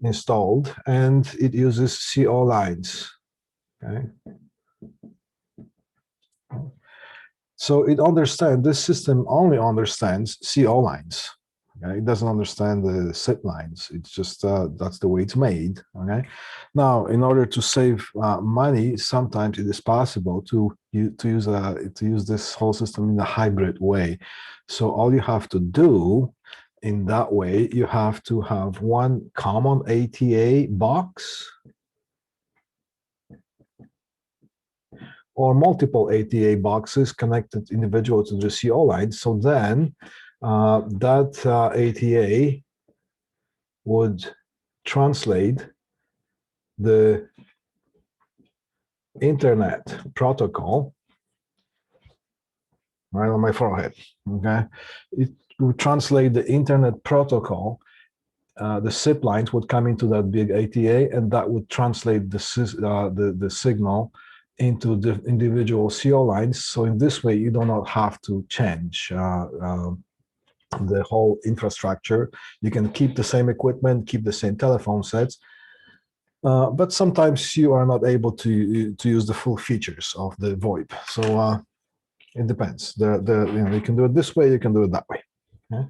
installed, and it uses CO lines, okay. So this system only understands CO lines. Okay? It doesn't understand the SIP lines. It's just that's the way it's made. Okay. Now, in order to save money, sometimes it is possible to use this whole system in a hybrid way. So all you have to do in that way, you have to have one common ATA box or multiple ATA boxes connected individually to the CO line. So then that ATA would translate the internet protocol right on my forehead. Okay, it would translate the internet protocol. The SIP lines would come into that big ATA, and that would translate the signal into the individual CO lines. So in this way, you do not have to change the whole infrastructure. You can keep the same equipment, keep the same telephone sets, but sometimes you are not able to use the full features of the VoIP. So it depends. You can do it this way, you can do it that way. Okay?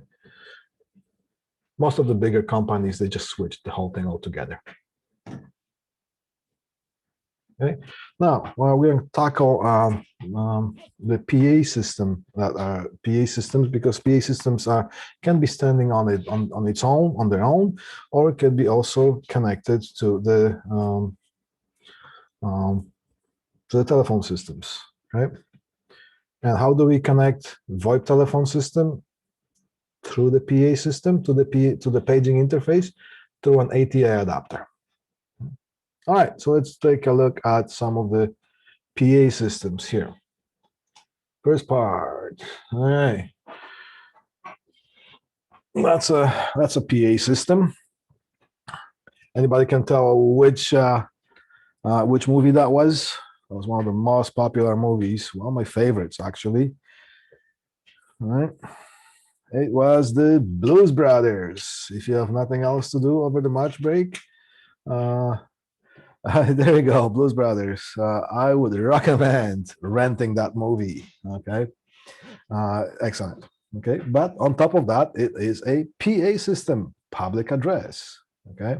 Most of the bigger companies, they just switch the whole thing altogether. Okay. Now, we're going to tackle the PA system, PA systems, because PA systems can be standing on their own, or it can be also connected to the telephone systems, right? And how do we connect VoIP telephone system through the PA system to the paging interface through an ATA adapter? All right, so let's take a look at some of the PA systems here. First part. All right. That's a PA system. Anybody can tell which movie that was? That was one of the most popular movies, one of my favorites, actually. All right. It was the Blues Brothers. If you have nothing else to do over the match break, there you go, Blues Brothers. I would recommend renting that movie. Okay, excellent. Okay, but on top of that, it is a PA system, public address. Okay,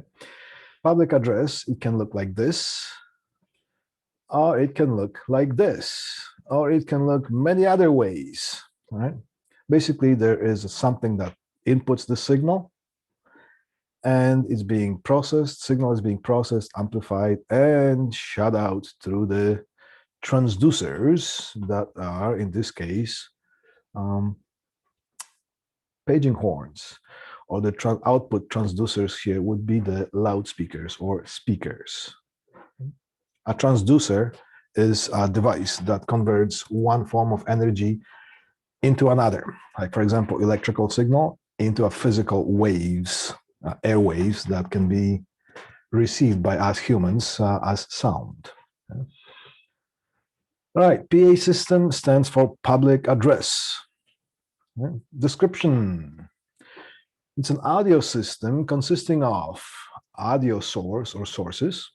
public address, it can look like this, or it can look like this, or it can look many other ways, right? Basically, there is something that inputs the signal, and it's being processed, signal is being processed, amplified, and shut out through the transducers that are, in this case, paging horns, or the output transducers here would be the loudspeakers or speakers. A transducer is a device that converts one form of energy into another, like, for example, electrical signal into a physical waves, air waves that can be received by us humans as sound. Okay. All right, PA system stands for public address. Okay. Description. It's an audio system consisting of audio source or sources,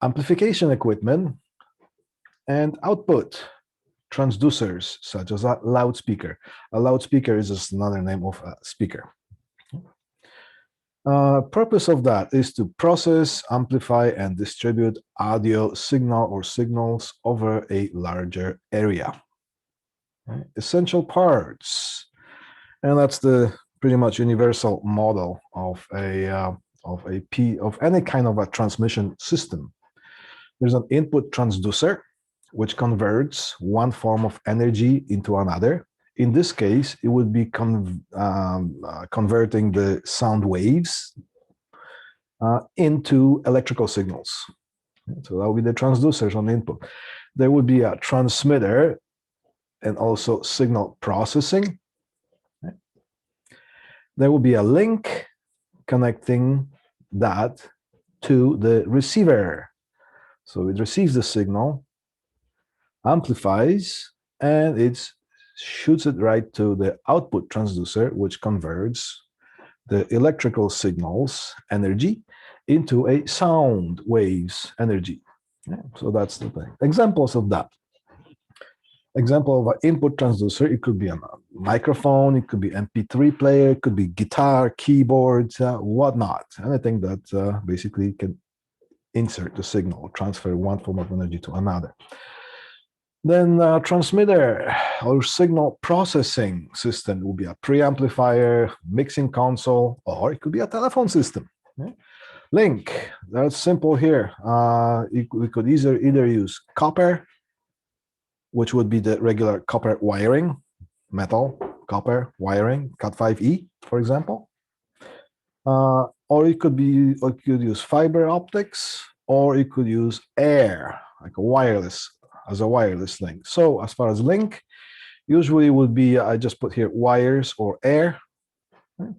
amplification equipment, and output transducers, such as a loudspeaker. A loudspeaker is just another name of a speaker. Purpose of that is to process, amplify, and distribute audio signal or signals over a larger area. Okay. Essential parts, and that's the pretty much universal model of any kind of a transmission system. There's an input transducer, which converts one form of energy into another. In this case, it would be converting the sound waves into electrical signals. So that would be the transducers on the input. There would be a transmitter and also signal processing. There will be a link connecting that to the receiver. So it receives the signal, amplifies, and it shoots it right to the output transducer, which converts the electrical signals energy into a sound waves energy. Yeah, so that's the thing. Examples of that. Example of an input transducer, it could be a microphone, it could be MP3 player, it could be guitar, keyboard, whatnot. Anything that basically can insert the signal, transfer one form of energy to another. Then transmitter or signal processing system will be a preamplifier, mixing console, or it could be a telephone system. Okay? Link, that's simple here. We could either use copper, which would be the regular copper wiring, metal, copper wiring, Cat5e, for example. Or it could use fiber optics, or it could use air, like a wireless, as a wireless link. So as far as link, usually would be, I just put here wires or air. Okay.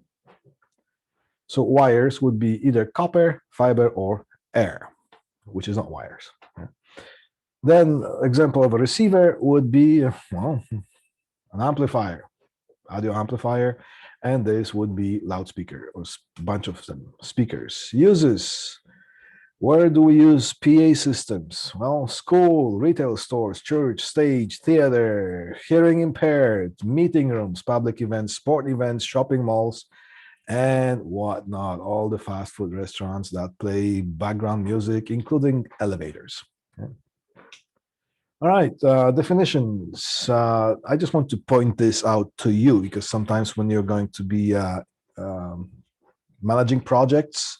So wires would be either copper, fiber, or air, which is not wires. Okay. Then example of a receiver would be, well, an amplifier, audio amplifier, and this would be loudspeaker or a bunch of them, speakers. Uses. Where do we use PA systems? Well, school, retail stores, church, stage, theater, hearing impaired, meeting rooms, public events, sport events, shopping malls, and whatnot. All the fast food restaurants that play background music, including elevators. Okay. All right, definitions. I just want to point this out to you because sometimes when you're going to be managing projects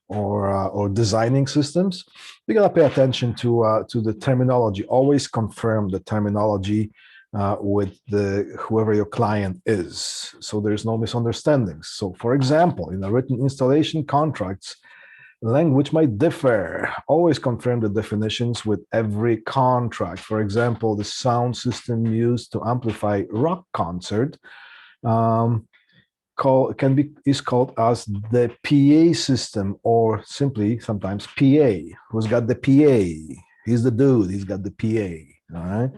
or designing systems, you gotta pay attention to the terminology. Always confirm the terminology with whoever your client is, so there's no misunderstandings. So, for example, in a written installation contracts, language might differ. Always confirm the definitions with every contract. For example, the sound system used to amplify rock concert is called as the PA system, or simply sometimes PA. Who's got the PA? He's the dude. He's got the PA. All right.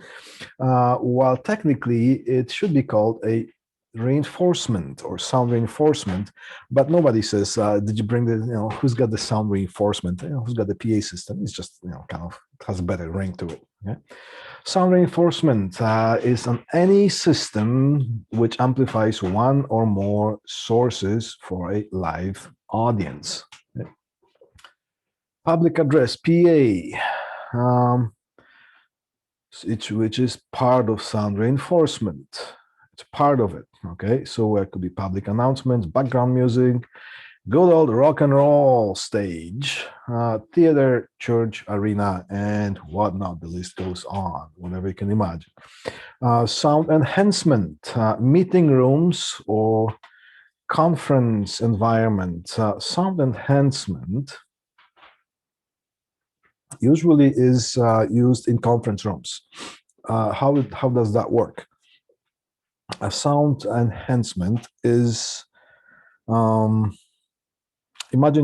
While technically it should be called a reinforcement or sound reinforcement, but nobody says, did you bring the, who's got the sound reinforcement, who's got the PA system? It's just, kind of has a better ring to it. Okay? Sound reinforcement is on any system which amplifies one or more sources for a live audience. Okay. Public address, PA, which is part of sound reinforcement. It's part of it, okay? So it could be public announcements, background music, good old rock and roll stage, theater, church, arena, and whatnot. The list goes on, whatever you can imagine. Sound enhancement, meeting rooms or conference environment. Sound enhancement usually is used in conference rooms. How does that work? A sound enhancement is, imagine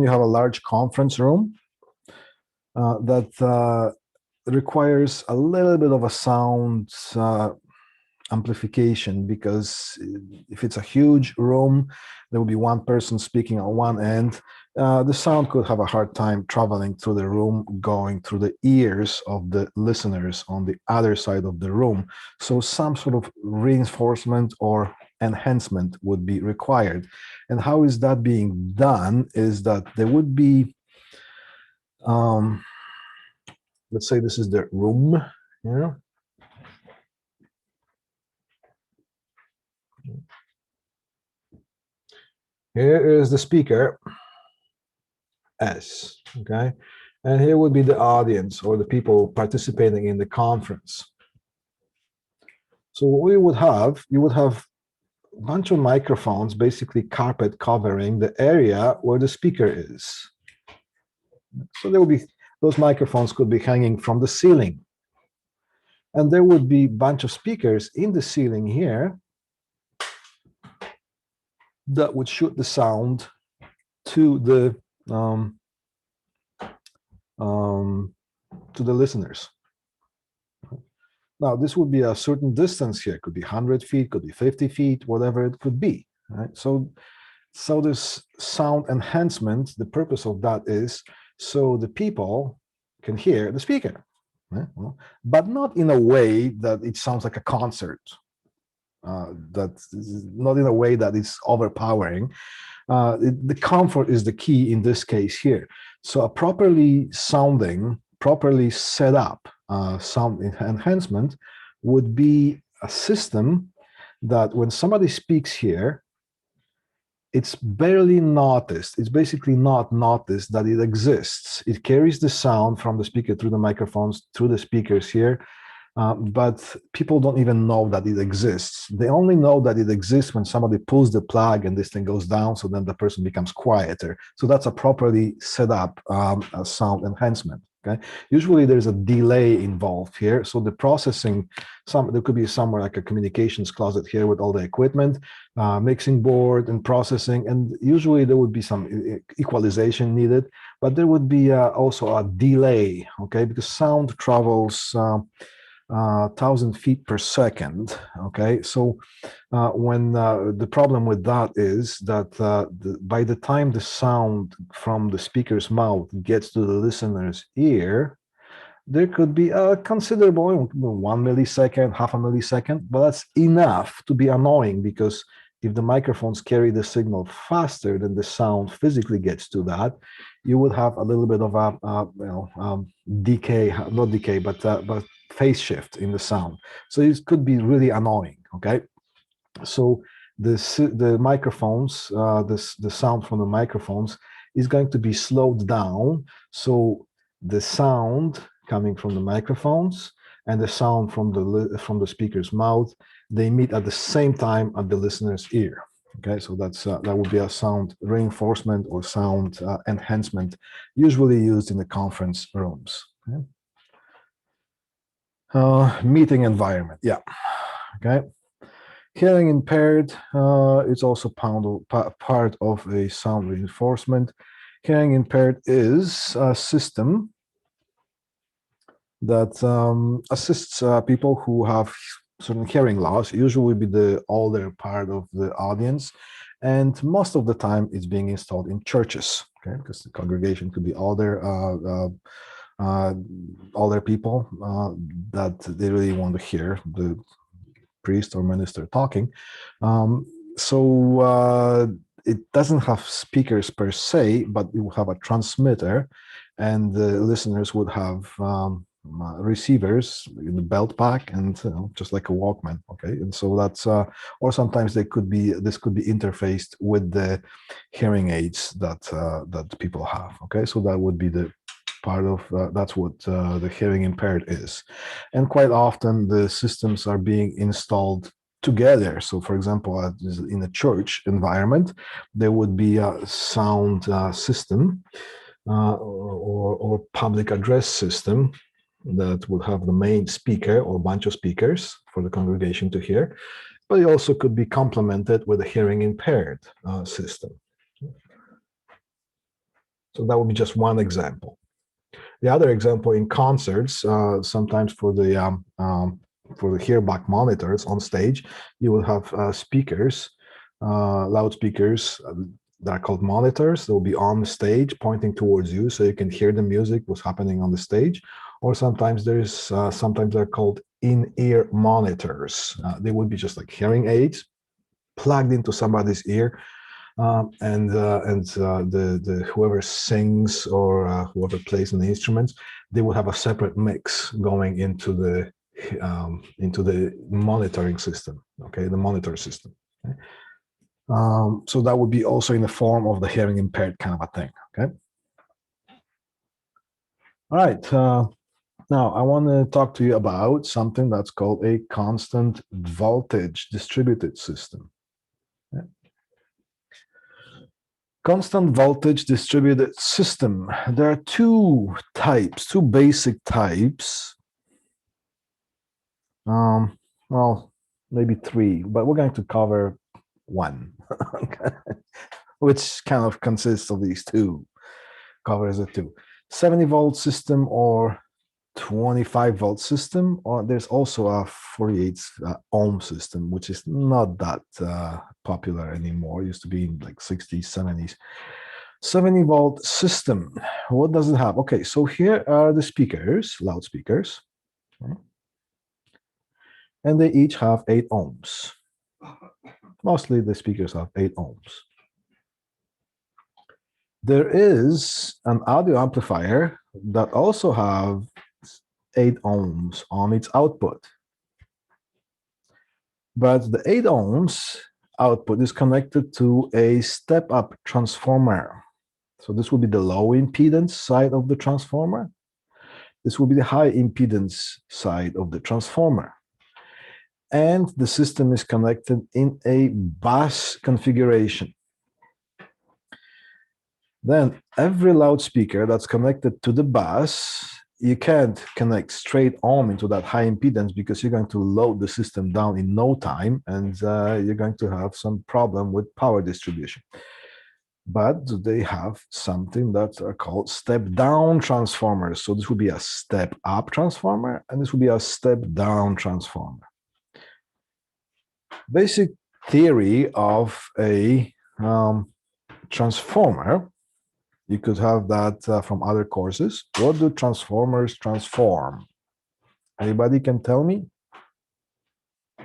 you have a large conference room that requires a little bit of a sound amplification, because if it's a huge room, there will be one person speaking on one end. The sound could have a hard time traveling through the room, going through the ears of the listeners on the other side of the room. So some sort of reinforcement or enhancement would be required. And how is that being done is that there would be, let's say this is the room, Here is the speaker, S, okay? And here would be the audience or the people participating in the conference. So what you would have a bunch of microphones, basically carpet covering the area where the speaker is. So there would be, those microphones could be hanging from the ceiling. And there would be a bunch of speakers in the ceiling here that would shoot the sound to the listeners. Now, this would be a certain distance here. It could be 100 feet, could be 50 feet, whatever it could be. Right? So this sound enhancement, the purpose of that is so the people can hear the speaker, right? Well, but not in a way that it sounds like a concert. That's not in a way that it's overpowering. The comfort is the key in this case here. So a properly sounding, properly set up sound enhancement would be a system that when somebody speaks here, it's barely noticed. It's basically not noticed that it exists. It carries the sound from the speaker through the microphones, through the speakers here, but people don't even know that it exists. They only know that it exists when somebody pulls the plug and this thing goes down, so then the person becomes quieter. So that's a properly set up sound enhancement. Okay. Usually there's a delay involved here. So the processing, there could be somewhere like a communications closet here with all the equipment, mixing board and processing. And usually there would be some equalization needed, but there would be also a delay, okay, because sound travels 1,000 feet per second. Okay, so when the problem with that is that by the time the sound from the speaker's mouth gets to the listener's ear, there could be a considerable 1 millisecond, half a millisecond, but that's enough to be annoying, because if the microphones carry the signal faster than the sound physically gets to that, you would have a little bit of a decay, not decay, but phase shift in the sound. So it could be really annoying. Okay, so the microphones, the sound from the microphones is going to be slowed down. So the sound coming from the microphones and the sound from the speaker's mouth, they meet at the same time at the listener's ear. Okay, so that would be a sound reinforcement or sound enhancement, usually used in the conference rooms. Okay? Meeting environment, yeah. Okay. Hearing impaired, it's also part of a sound reinforcement. Hearing impaired is a system that assists people who have certain hearing loss, usually be the older part of the audience. And most of the time it's being installed in churches, okay, because the congregation could be older people that they really want to hear the priest or minister talking. So it doesn't have speakers per se, but it will have a transmitter, and the listeners would have receivers in the belt pack, and just like a Walkman. Okay, and so that's or sometimes this could be interfaced with the hearing aids that people have. Okay, so that would be the part of that's what the hearing impaired is, and quite often the systems are being installed together. So, for example, in a church environment, there would be a sound system or public address system that would have the main speaker or bunch of speakers for the congregation to hear, but it also could be complemented with a hearing impaired system. So that would be just one example. The other example, in concerts, sometimes for the hearback monitors on stage, you will have speakers, loudspeakers that are called monitors. They'll be on the stage pointing towards you, so you can hear the music, what's happening on the stage. Or sometimes sometimes they're called in-ear monitors. They would be just like hearing aids plugged into somebody's ear. And the whoever sings or whoever plays an instrument, they will have a separate mix going into the monitoring system. Okay, the monitor system. Okay? So that would be also in the form of the hearing impaired kind of a thing. Okay. All right. Now I want to talk to you about something that's called a constant voltage distributed system. Okay. Constant voltage distributed system. There are two basic types. Well, maybe three, but we're going to cover one, which kind of consists of these two, covers the two. 70-volt system or 25-volt system, or there's also a 48 ohm system, which is not that popular anymore. It used to be in like 60s, 70s. 70-volt system, what does it have? Okay, so here are the speakers, loudspeakers, okay, and they each have 8 ohms. Mostly the speakers have 8 ohms. There is an audio amplifier that also have 8 ohms on its output. But the 8 ohms output is connected to a step-up transformer. So this will be the low impedance side of the transformer. This will be the high impedance side of the transformer. And the system is connected in a bus configuration. Then every loudspeaker that's connected to the bus, you can't connect straight on into that high impedance because you're going to load the system down in no time, and you're going to have some problem with power distribution. But they have something that are called step-down transformers. So this will be a step-up transformer, and this will be a step-down transformer. Basic theory of a transformer, you could have that from other courses. What do transformers transform? Anybody can tell me? I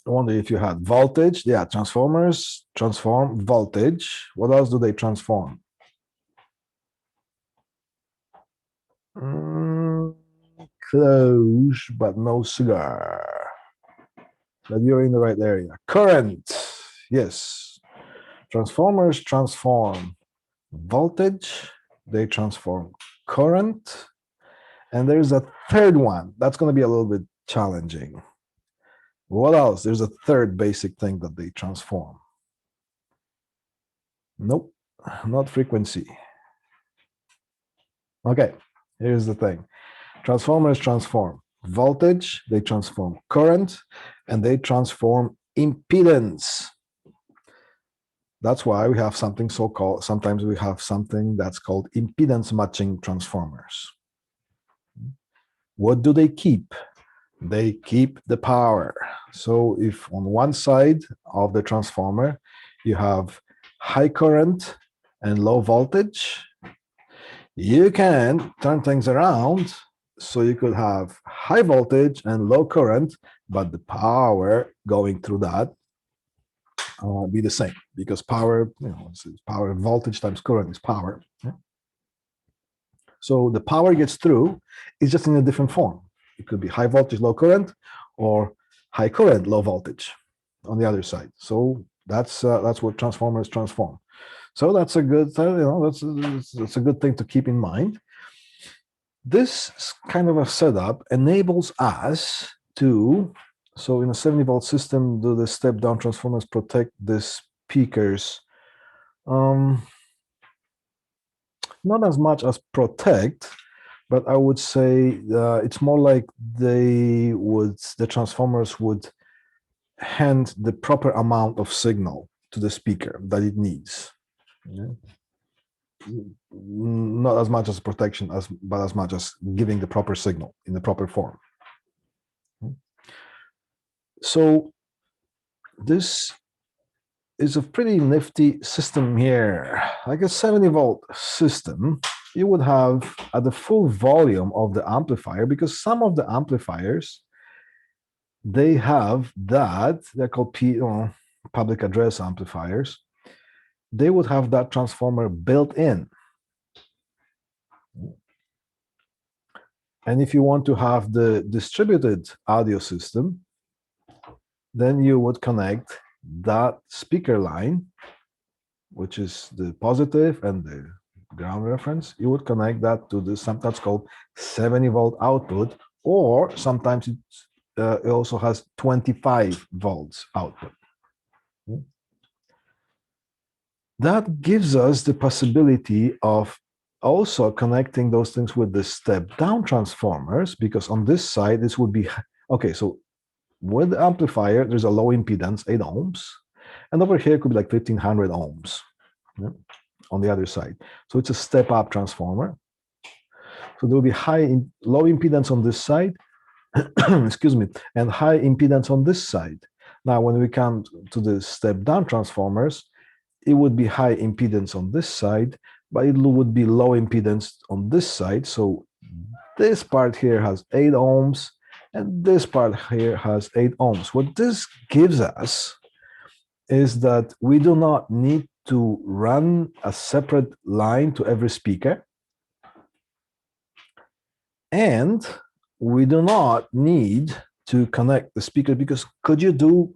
wonder if you had voltage. Yeah, transformers transform voltage. What else do they transform? Close, but no cigar. But you're in the right area. Current. Yes. Transformers transform voltage. They transform current. And there's a third one. That's going to be a little bit challenging. What else? There's a third basic thing that they transform. Nope, not frequency. Okay, here's the thing. Transformers transform voltage, they transform current, and they transform impedance. That's why we have something so-called, sometimes we have something that's called impedance matching transformers. What do they keep? They keep the power. So if on one side of the transformer, you have high current and low voltage, you can turn things around So you could have high voltage and low current, but the power going through that be the same, because power, it's power, voltage times current is power. Yeah? So the power gets through, it's just in a different form. It could be high voltage, low current, or high current, low voltage on the other side. So that's what transformers transform. So that's a good, that's a good thing to keep in mind. This kind of a setup enables us to, so in a 70-volt system, do the step-down transformers protect the speakers? Not as much as protect, but I would say it's more like the transformers would hand the proper amount of signal to the speaker that it needs. Yeah. Not as much as protection, but as much as giving the proper signal in the proper form. So this is a pretty nifty system here. Like a 70-volt system, you would have at the full volume of the amplifier, because some of the amplifiers, they have that, they're called public address amplifiers. They would have that transformer built in. And if you want to have the distributed audio system, then you would connect that speaker line, which is the positive and the ground reference. You would connect that to the that's called 70-volt output, or sometimes it also has 25 volts output. That gives us the possibility of also connecting those things with the step-down transformers, because on this side, this would be, okay, so with the amplifier, there's a low impedance, 8 ohms, and over here could be like 1500 ohms on the other side. So it's a step-up transformer. So there will be low impedance on this side, excuse me, and high impedance on this side. Now, when we come to the step-down transformers, it would be high impedance on this side, but it would be low impedance on this side. So this part here has 8 ohms, and this part here has 8 ohms. What this gives us is that we do not need to run a separate line to every speaker. And we do not need to connect the speaker, because could you do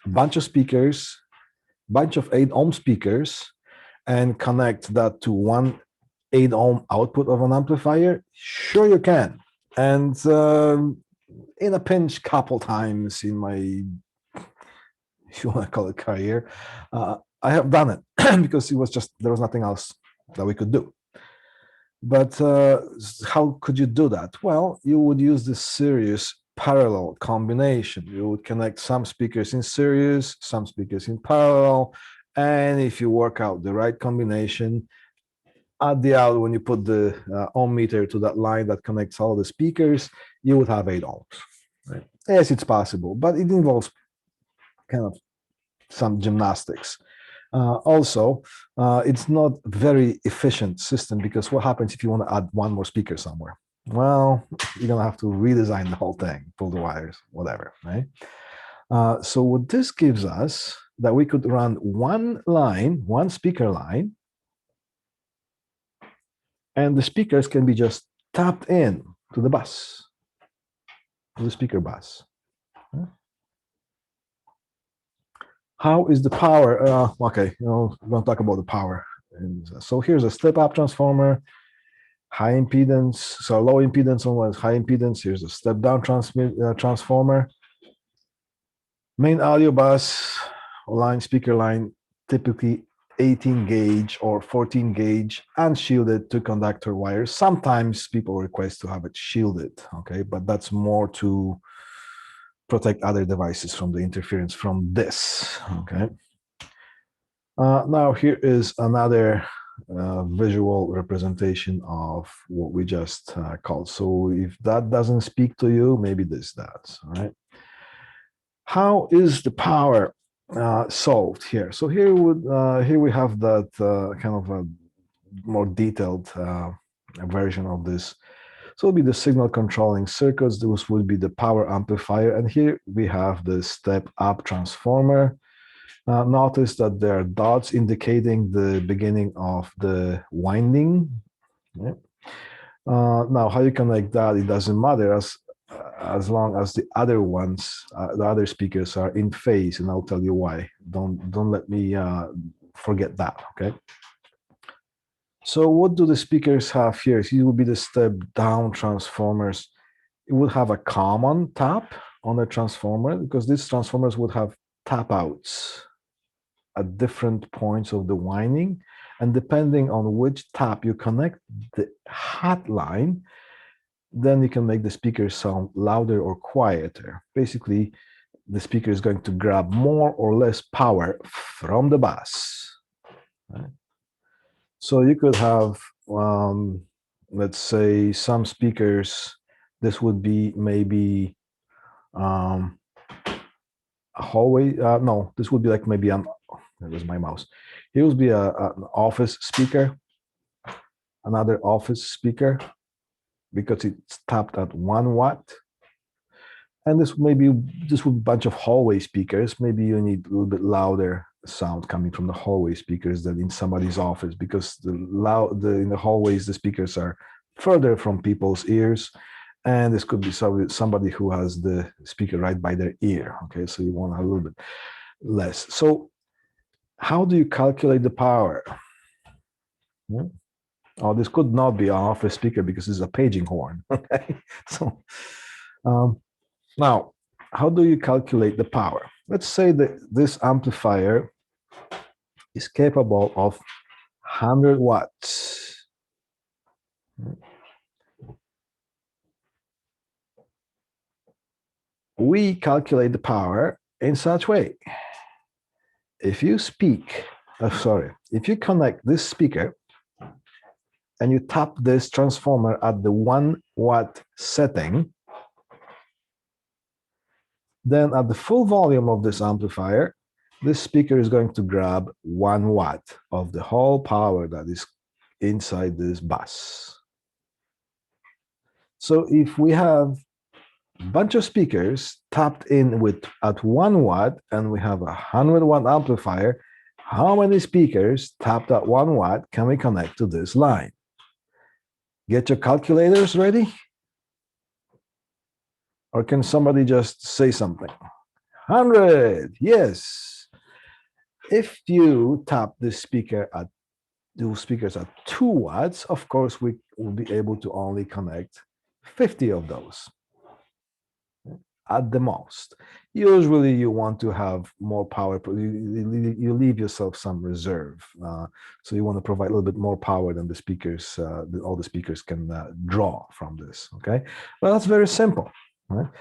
a bunch of speakers, bunch of 8 ohm speakers, and connect that to one 8 ohm output of an amplifier? Sure you can. And in a pinch, couple times in my, if you want to call it career, I have done it because there was nothing else that we could do. But how could you do that? Well, you would use this series parallel combination. You would connect some speakers in series, some speakers in parallel, and if you work out the right combination, at the out, when you put the ohm meter to that line that connects all the speakers, you would have 8 ohms. Right? Yes, it's possible, but it involves kind of some gymnastics. Also, it's not a very efficient system, because what happens if you want to add one more speaker somewhere? Well, you're going to have to redesign the whole thing, pull the wires, whatever, right? So what this gives us, that we could run one line, one speaker line, and the speakers can be just tapped in to the bus, to the speaker bus. How is the power? Okay, we're going to talk about the power. And so here's a step-up transformer, high impedance, so low impedance on one is high impedance. Here's a step-down transformer. Main audio bus line, speaker line, typically 18 gauge or 14 gauge unshielded two conductor wires. Sometimes people request to have it shielded, okay, but that's more to protect other devices from the interference from this, okay. Now here is another visual representation of what we just called. So if that doesn't speak to you, maybe this does, all right. How is the power solved here? So here we have that kind of a more detailed version of this. So it'll be the signal controlling circuits. This would be the power amplifier. And here we have the step-up transformer. Notice that there are dots indicating the beginning of the winding. Yeah. Now, how you connect that, it doesn't matter as long as the other ones, the other speakers are in phase, and I'll tell you why. Don't let me forget that, okay? So what do the speakers have here? It will be the step-down transformers. It would have a common tap on the transformer because these transformers would have tap outs at different points of the winding. And depending on which tap you connect the hat line, then you can make the speaker sound louder or quieter. Basically, the speaker is going to grab more or less power from the bass. Right? So you could have, let's say, some speakers. This would be maybe a hallway. No, this would be like maybe an. That was my mouse. Here would be an office speaker, another office speaker, because it's tapped at 1 watt. And this would be a bunch of hallway speakers. Maybe you need a little bit louder sound coming from the hallway speakers than in somebody's office, because in the hallways the speakers are further from people's ears, and this could be somebody who has the speaker right by their ear. Okay, so you want a little bit less. So how do you calculate the power? Oh, this could not be an office speaker because it's a paging horn. Okay, so now, how do you calculate the power? Let's say that this amplifier is capable of 100 watts. We calculate the power in such way. If you if you connect this speaker and you tap this transformer at the 1 watt setting, then at the full volume of this amplifier, this speaker is going to grab 1 watt of the whole power that is inside this bus. So if we have a bunch of speakers tapped in at 1 watt and we have a 100 watt amplifier, how many speakers tapped at 1 watt can we connect to this line? Get your calculators ready? Or can somebody just say something? 100, yes. If you tap those speakers at 2 watts, of course, we will be able to only connect 50 of those at the most. Usually you want to have more power. You leave yourself some reserve. So you want to provide a little bit more power than the speakers, all the speakers can draw from this, okay? Well, that's very simple, right?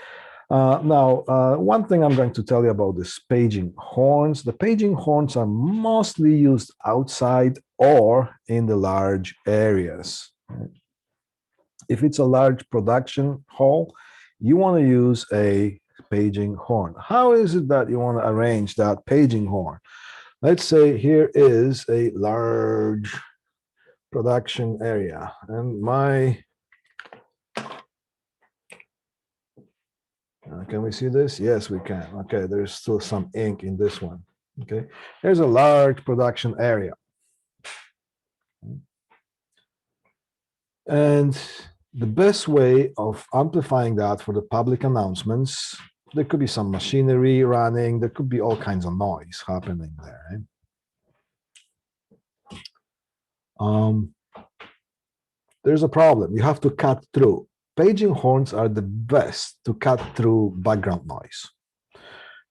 Now, one thing I'm going to tell you about this paging horns. The paging horns are mostly used outside or in the large areas. Right? If it's a large production hall, you want to use a paging horn. How is it that you want to arrange that paging horn? Let's say here is a large production area, and can we see this? Yes, we can. Okay, there's still some ink in this one. Okay, there's a large production area. And the best way of amplifying that for the public announcements, there could be some machinery running, there could be all kinds of noise happening there. Right? There's a problem. You have to cut through. Paging horns are the best to cut through background noise.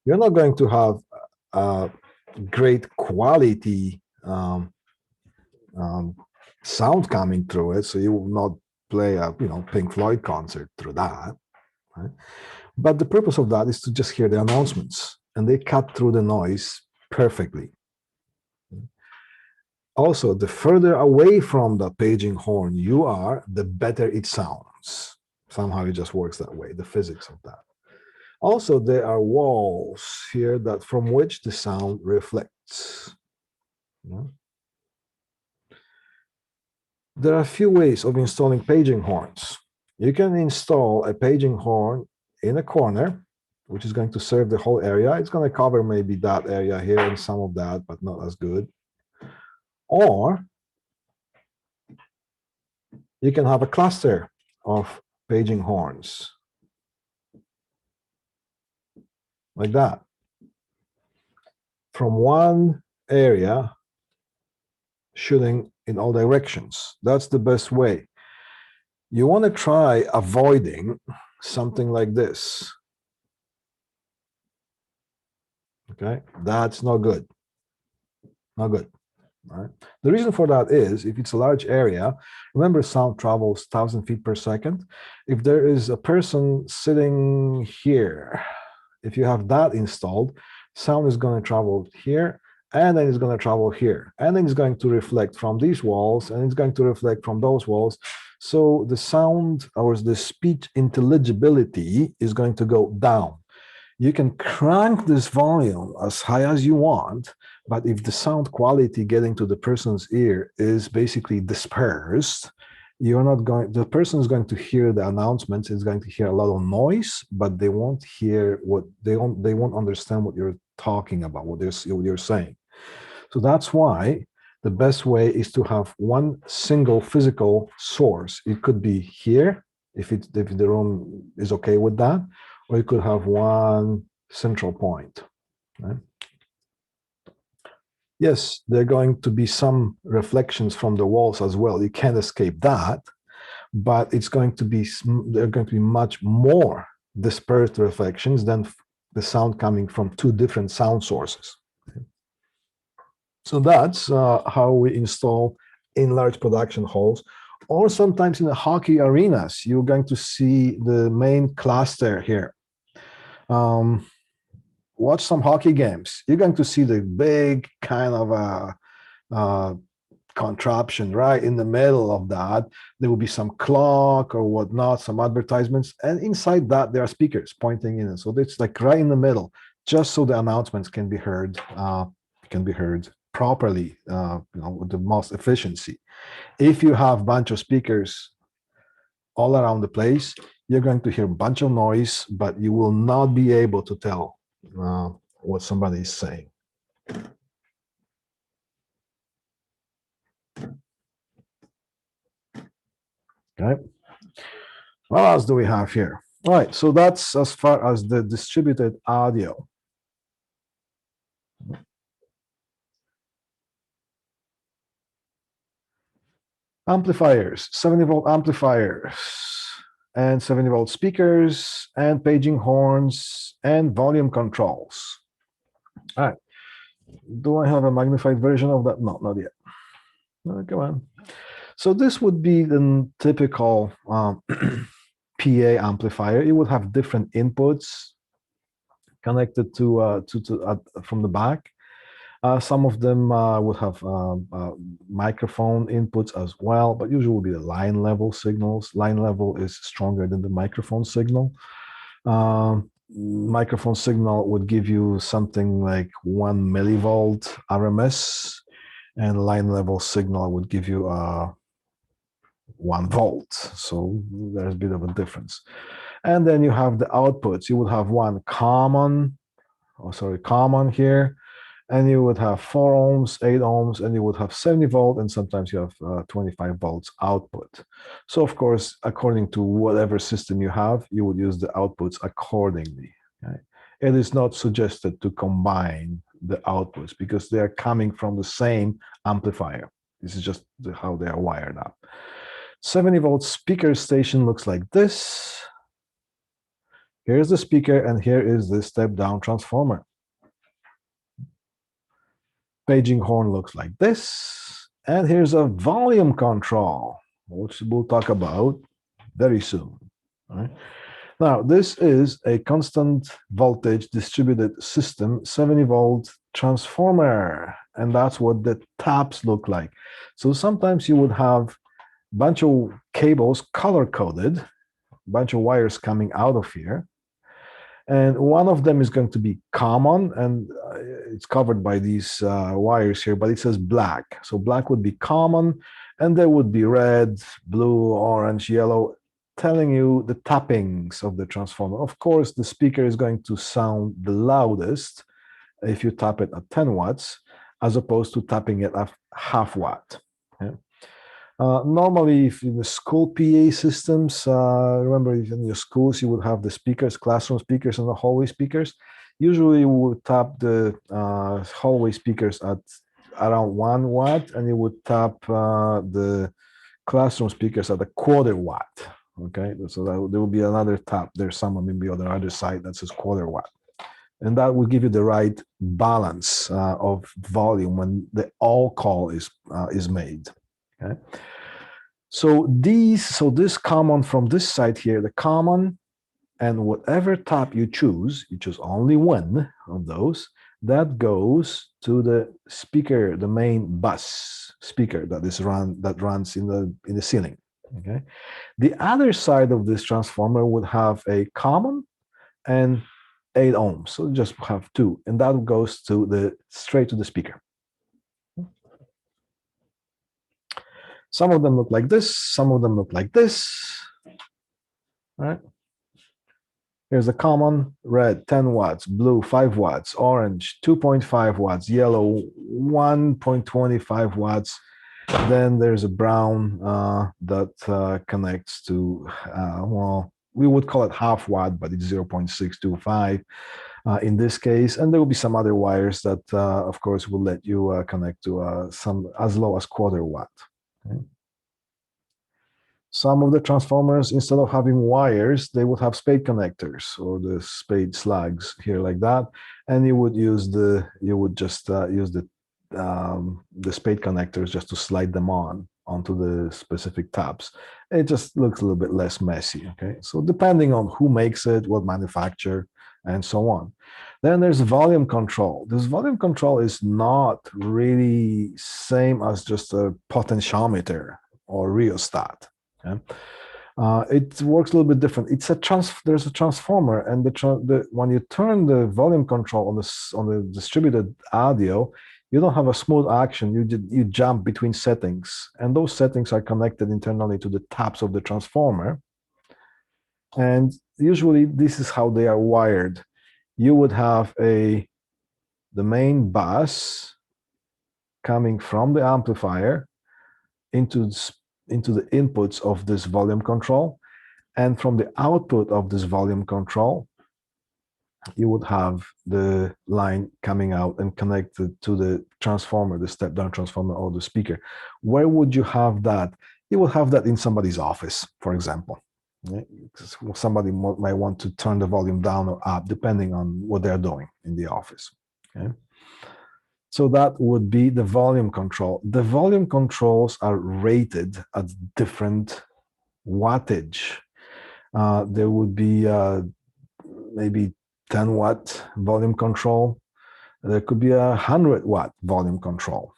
You're not going to have great quality sound coming through it, so you will not play a Pink Floyd concert through that. Right? But the purpose of that is to just hear the announcements, and they cut through the noise perfectly. Also, the further away from the paging horn you are, the better it sounds. Somehow it just works that way, the physics of that. Also, there are walls here from which the sound reflects. There are a few ways of installing paging horns. You can install a paging horn in a corner, which is going to serve the whole area. It's going to cover maybe that area here and some of that, but not as good. Or you can have a cluster of paging horns like that from one area shooting in all directions. That's the best way. You want to try avoiding something like this. Okay, that's not good. Not good. All right. The reason for that is if it's a large area, remember sound travels 1,000 feet per second. If there is a person sitting here, if you have that installed, sound is going to travel here, and then it's going to travel here, and then it's going to reflect from these walls, and it's going to reflect from those walls. So the sound or the speech intelligibility is going to go down. You can crank this volume as high as you want, but if the sound quality getting to the person's ear is basically dispersed, you're not going, the person is going to hear the announcements, is going to hear a lot of noise, but they won't hear what they won't understand what you're talking about, what you're saying. So that's why the best way is to have one single physical source. It could be here, if the room is okay with that, or you could have one central point. Right? Yes, there are going to be some reflections from the walls as well. You can't escape that, but it's going to be, there are going to be much more dispersed reflections than the sound coming from two different sound sources. So that's how we install in large production halls, or sometimes in the hockey arenas. You're going to see the main cluster here. Watch some hockey games. You're going to see the big kind of contraption right in the middle of that. There will be some clock or whatnot, some advertisements, and inside that there are speakers pointing in. So it's like right in the middle, just so the announcements can be heard properly, with the most efficiency. If you have a bunch of speakers all around the place, you're going to hear a bunch of noise, but you will not be able to tell what somebody is saying. Okay. What else do we have here? All right, so that's as far as the distributed audio. Amplifiers, 70-volt amplifiers, and 70-volt speakers, and paging horns, and volume controls. All right. Do I have a magnified version of that? No, not yet. No, come on. So this would be the typical PA amplifier. It would have different inputs connected to from the back. Some of them would have microphone inputs as well, but usually will be the line level signals. Line level is stronger than the microphone signal. Microphone signal would give you something like 1 millivolt RMS, and line level signal would give you 1 volt. So there's a bit of a difference. And then you have the outputs. You would have one common here, and you would have 4 ohms, 8 ohms, and you would have 70 volt, and sometimes you have 25 volts output. So of course, according to whatever system you have, you would use the outputs accordingly. Okay? It is not suggested to combine the outputs because they are coming from the same amplifier. This is just how they are wired up. 70 volt speaker station looks like this. Here's the speaker, and here is the step-down transformer. Paging horn looks like this. And here's a volume control, which we'll talk about very soon. All right. Now, this is a constant voltage distributed system, 70-volt transformer, and that's what the taps look like. So sometimes you would have a bunch of cables color-coded, a bunch of wires coming out of here, and one of them is going to be common, and it's covered by these wires here, but it says black. So black would be common, and there would be red, blue, orange, yellow. telling you the tappings of the transformer. Of course, the speaker is going to sound the loudest if you tap it at 10 watts, as opposed to tapping it at half watt. Yeah. Normally, if in the school PA systems, remember in your schools, you would have the speakers, classroom speakers and the hallway speakers. Usually you would tap the hallway speakers at around 1 watt, and you would tap the classroom speakers at a 1/4 watt. Okay, so there will be another tap. There's someone maybe on the other side that says 1/4 watt. And that will give you the right balance of volume when the all call is made. Okay. So this common from this side here, the common, and whatever tap you choose only one of those, that goes to the speaker, the main bus speaker that runs in the ceiling. Okay. The other side of this transformer would have a common and 8 ohms, so just have 2, and that goes to straight to the speaker. Some of them look like this, some of them look like this. All right. Here's a common: red 10 watts, blue 5 watts, orange 2.5 watts, yellow 1.25 watts. Then there's a brown that connects to, well, we would call it half watt, but it's 0.625 in this case. And there will be some other wires that, of course, will let you connect to some as low as 1/4 watt. Okay. Some of the transformers, instead of having wires, they would have spade connectors or the spade slugs here like that, and you would just use the spade connectors just to slide them onto the specific tabs. It just looks a little bit less messy. Okay, so depending on who makes it, what manufacturer, and so on. Then there's volume control. This volume control is not really same as just a potentiometer or rheostat. Okay. It works a little bit different. There's a transformer, and when you turn the volume control on the distributed audio, you don't have a smooth action. You jump between settings, and those settings are connected internally to the taps of the transformer. And usually, this is how they are wired. You would have the main bus coming from the amplifier into the inputs of this volume control, and from the output of this volume control, you would have the line coming out and connected to the transformer, the step-down transformer or the speaker. Where would you have that? You would have that in somebody's office, for example. Somebody might want to turn the volume down or up, depending on what they're doing in the office. Okay. So that would be the volume control. The volume controls are rated at different wattage. There would be maybe 10 watt volume control. There could be 100 watt volume control,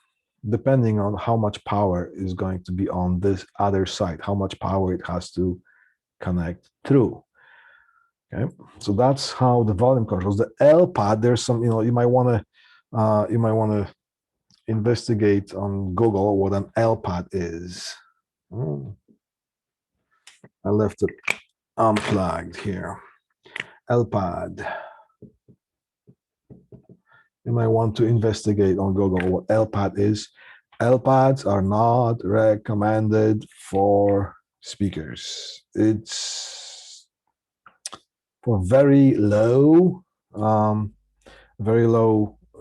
depending on how much power is going to be on this other side, how much power it has to connect through. Okay, so that's how the volume controls. The L pad, there's some, you might want to investigate on Google what an L pad is. I left it unplugged here. L pad. You might want to investigate on Google what L pad is. L pads are not recommended for speakers. It's for very low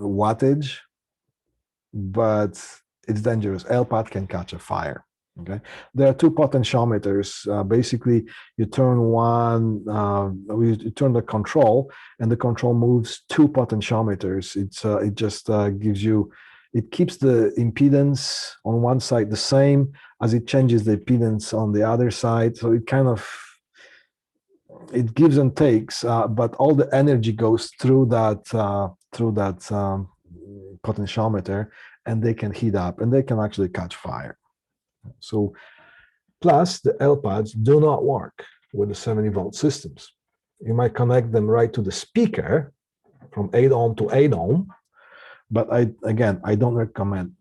wattage, but it's dangerous. L pad can catch a fire. Okay, there are 2 potentiometers. Basically, you turn you turn the control, and the control moves 2 potentiometers. It just gives you, it keeps the impedance on one side the same as it changes the impedance on the other side. So it kind of, it gives and takes, but all the energy goes through that potentiometer, and they can heat up, and they can actually catch fire. So, plus the L pads do not work with the 70-volt systems. You might connect them right to the speaker from 8 ohm to 8 ohm, but I don't recommend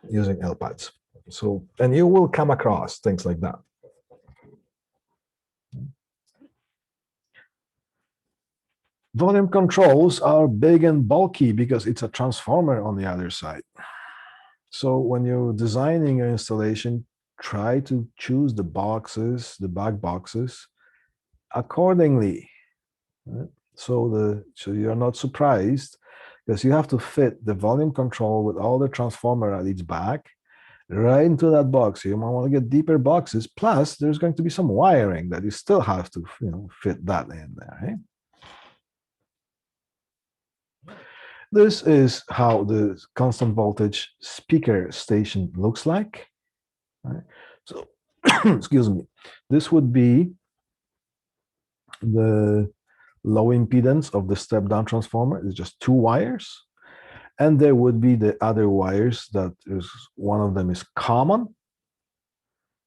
using L pads. So, and you will come across things like that. Volume controls are big and bulky because it's a transformer on the other side. So when you're designing your installation, try to choose the boxes, the back boxes, accordingly. Right? So you're not surprised because you have to fit the volume control with all the transformer at its back right into that box. So you might want to get deeper boxes. Plus, there's going to be some wiring that you still have to, fit that in there. Right? This is how the constant voltage speaker station looks like. Right? So, excuse me, this would be the low impedance of the step-down transformer. It's just two wires. And there would be the other wires that is, one of them is common.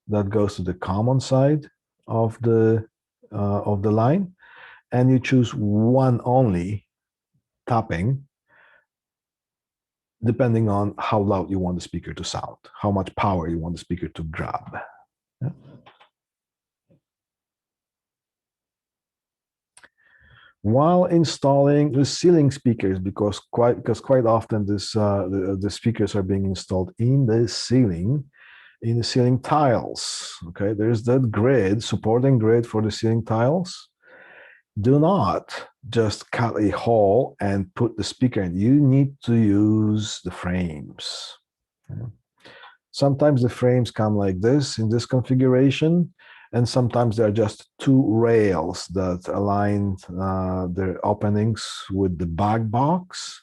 That goes to the common side of the line. And you choose one only tapping, depending on how loud you want the speaker to sound, how much power you want the speaker to grab. Yeah. While installing the ceiling speakers, because quite often the speakers are being installed in the ceiling tiles. Okay, there's that grid, supporting grid for the ceiling tiles. Do not just cut a hole and put the speaker in. You need to use the frames. Okay. Sometimes the frames come like this in this configuration, and sometimes they're just two rails that align their openings with the back box,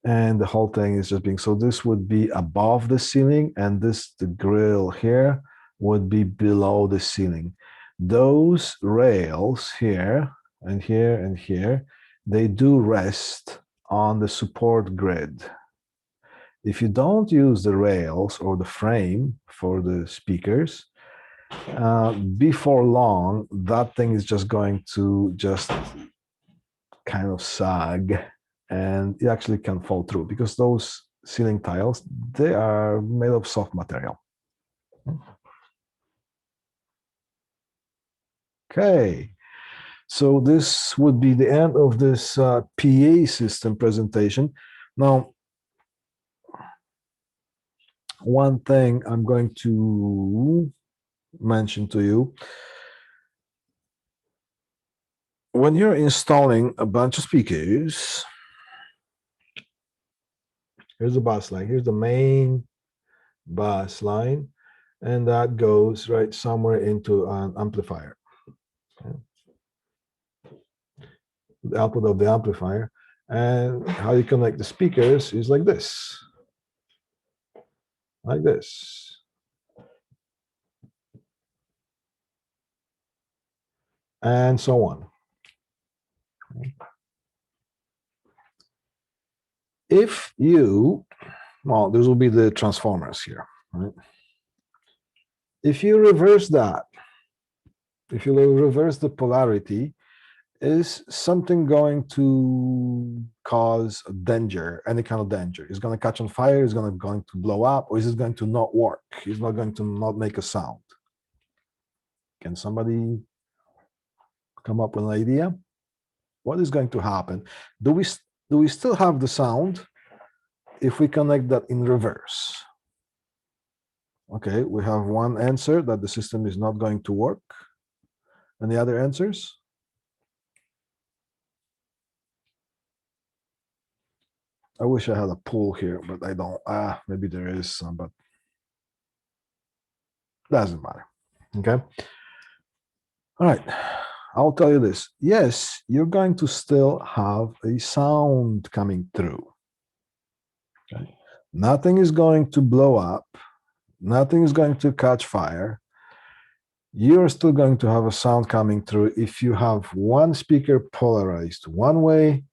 and the whole thing is just being, so this would be above the ceiling, and the grill here would be below the ceiling. Those rails here and here and here, they do rest on the support grid. If you don't use the rails or the frame for the speakers, before long, that thing is just going to just kind of sag, and it actually can fall through because those ceiling tiles, they are made of soft material. Okay, so this would be the end of this PA system presentation. Now, one thing I'm going to mention to you, when you're installing a bunch of speakers, here's the bus line, here's the main bus line, and that goes right somewhere into an amplifier. Okay. The output of the amplifier, and how you connect the speakers is like this, and so on. If you, well, this will be the transformers here, right? If you reverse that, if you reverse the polarity, is something going to cause danger, any kind of danger? Is going to catch on fire? Is going to blow up? Or is it going to not work? Is not going to not make a sound? Can somebody come up with an idea? What is going to happen? Do we still have the sound if we connect that in reverse? Okay, we have one answer that the system is not going to work. Any other answers? I wish I had a poll here, but I don't. Maybe there is some, but doesn't matter. Okay. All right. I'll tell you this. Yes, you're going to still have a sound coming through. Okay. Nothing is going to blow up. Nothing is going to catch fire. You're still going to have a sound coming through if you have one speaker polarized one way,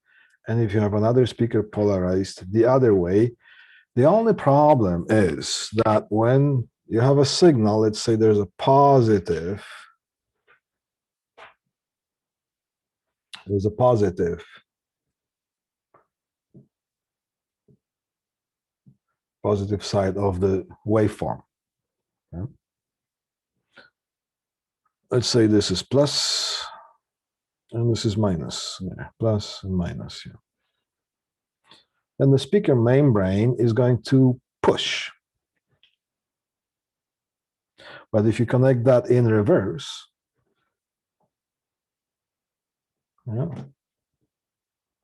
and if you have another speaker polarized the other way. The only problem is that when you have a signal, let's say there's a positive, positive side of the waveform. Okay. Let's say this is plus, And this is minus, yeah, plus and minus. Yeah. And the speaker membrane is going to push. But if you connect that in reverse, yeah,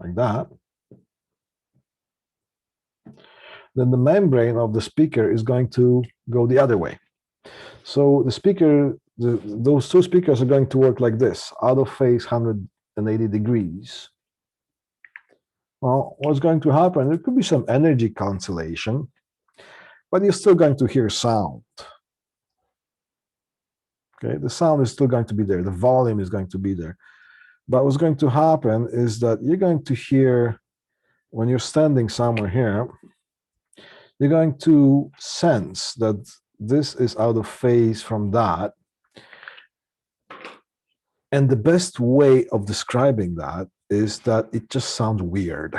like that, then the membrane of the speaker is going to go the other way. So the speaker, those two speakers are going to work like this, out of phase 180 degrees. Well, what's going to happen? There could be some energy cancellation, but you're still going to hear sound. Okay, the sound is still going to be there. The volume is going to be there. But what's going to happen is that you're going to hear, when you're standing somewhere here, you're going to sense that this is out of phase from that. And the best way of describing that is that it just sounds weird.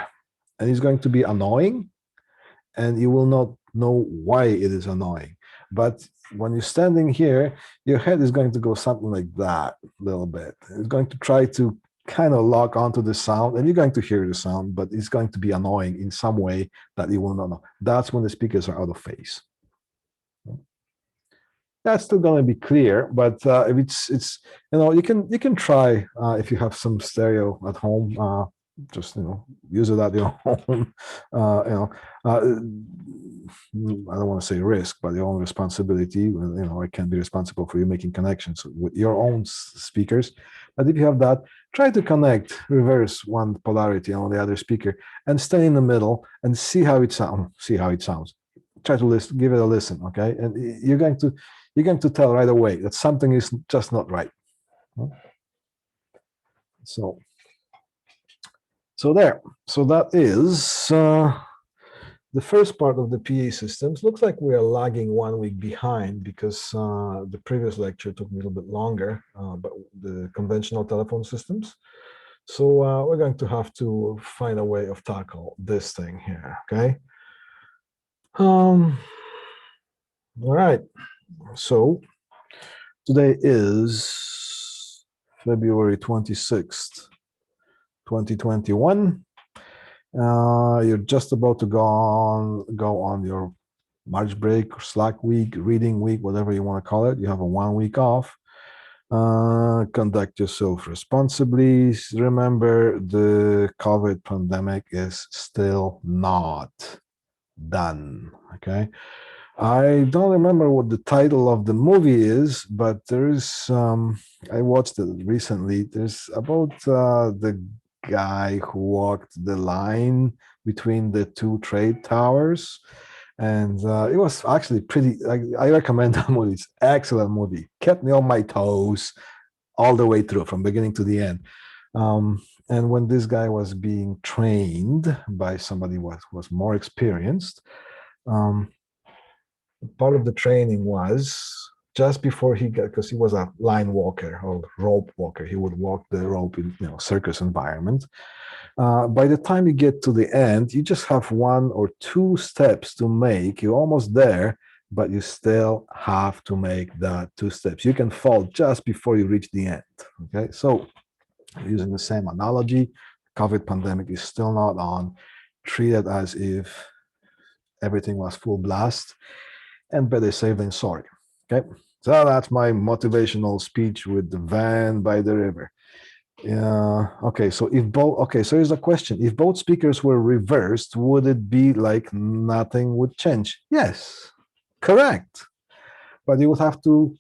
And it's going to be annoying, and you will not know why it is annoying. But when you're standing here, your head is going to go something like that a little bit. It's going to try to kind of lock onto the sound, and you're going to hear the sound, but it's going to be annoying in some way that you will not know. That's when the speakers are out of phase. That's still going to be clear, but if it's you can try if you have some stereo at home, just use it at your home. I don't want to say risk, but your own responsibility. I can be responsible for you making connections with your own speakers. But if you have that, try to connect, reverse one polarity on the other speaker, and stay in the middle and see how it sounds. Try to listen, give it a listen, okay? And you're going to tell right away that something is just not right. So there. So that is the first part of the PA systems. Looks like we are lagging 1 week behind because the previous lecture took me a little bit longer, but the conventional telephone systems. So we're going to have to find a way of tackle this thing here, okay? All right. So today is February 26th, 2021. You're just about to go on your March break or Slack week, reading week, whatever you want to call it. You have a 1 week off. Conduct yourself responsibly. Remember, the COVID pandemic is still not done. Okay. I don't remember what the title of the movie is, but there is I watched it recently. There's about the guy who walked the line between the two trade towers, and it was actually pretty. I recommend that movie. It's an excellent movie. Kept me on my toes all the way through, from beginning to the end. And when this guy was being trained by somebody who was more experienced, part of the training was just before he got, because he was a line walker or rope walker, he would walk the rope in circus environment. By the time you get to the end, you just have 1 or 2 steps to make. You're almost there, but you still have to make that 2 steps. You can fall just before you reach the end. Okay, so using the same analogy, COVID pandemic is still not on. Treat it as if everything was full blast, and better safe than sorry. Okay, so that's my motivational speech with the van by the river. Yeah. Okay. So so here's a question: if both speakers were reversed, would it be like nothing would change? Yes, correct. But you would have to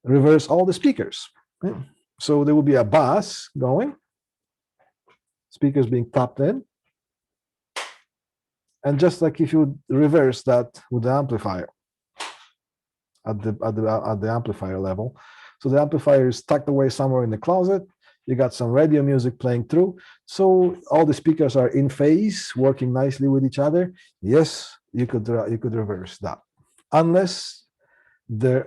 reverse all the speakers. Okay? So there will be a bass going, speakers being tapped in, and just like if you reverse that with the amplifier at the amplifier level, so the amplifier is tucked away somewhere in the closet. You got some radio music playing through, so all the speakers are in phase, working nicely with each other. Yes, you could reverse that, unless the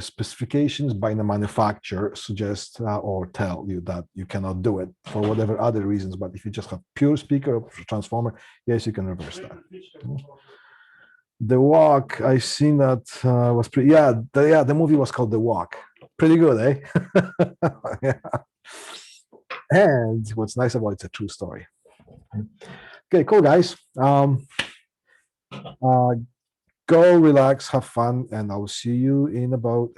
specifications by the manufacturer suggest or tell you that you cannot do it for whatever other reasons. But if you just have pure speaker or transformer, yes, you can reverse that. The Walk, I seen that was pretty. The movie was called The Walk. Pretty good, eh? Yeah. And what's nice about it's a true story. Okay, cool, guys. Uh, go relax, have fun, and I'll see you in about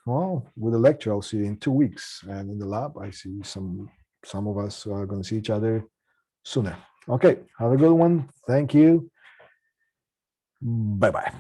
well, with the lecture, I'll see you in 2 weeks. And in the lab, I see some of us are going to see each other sooner. Okay, have a good one. Thank you. Bye bye.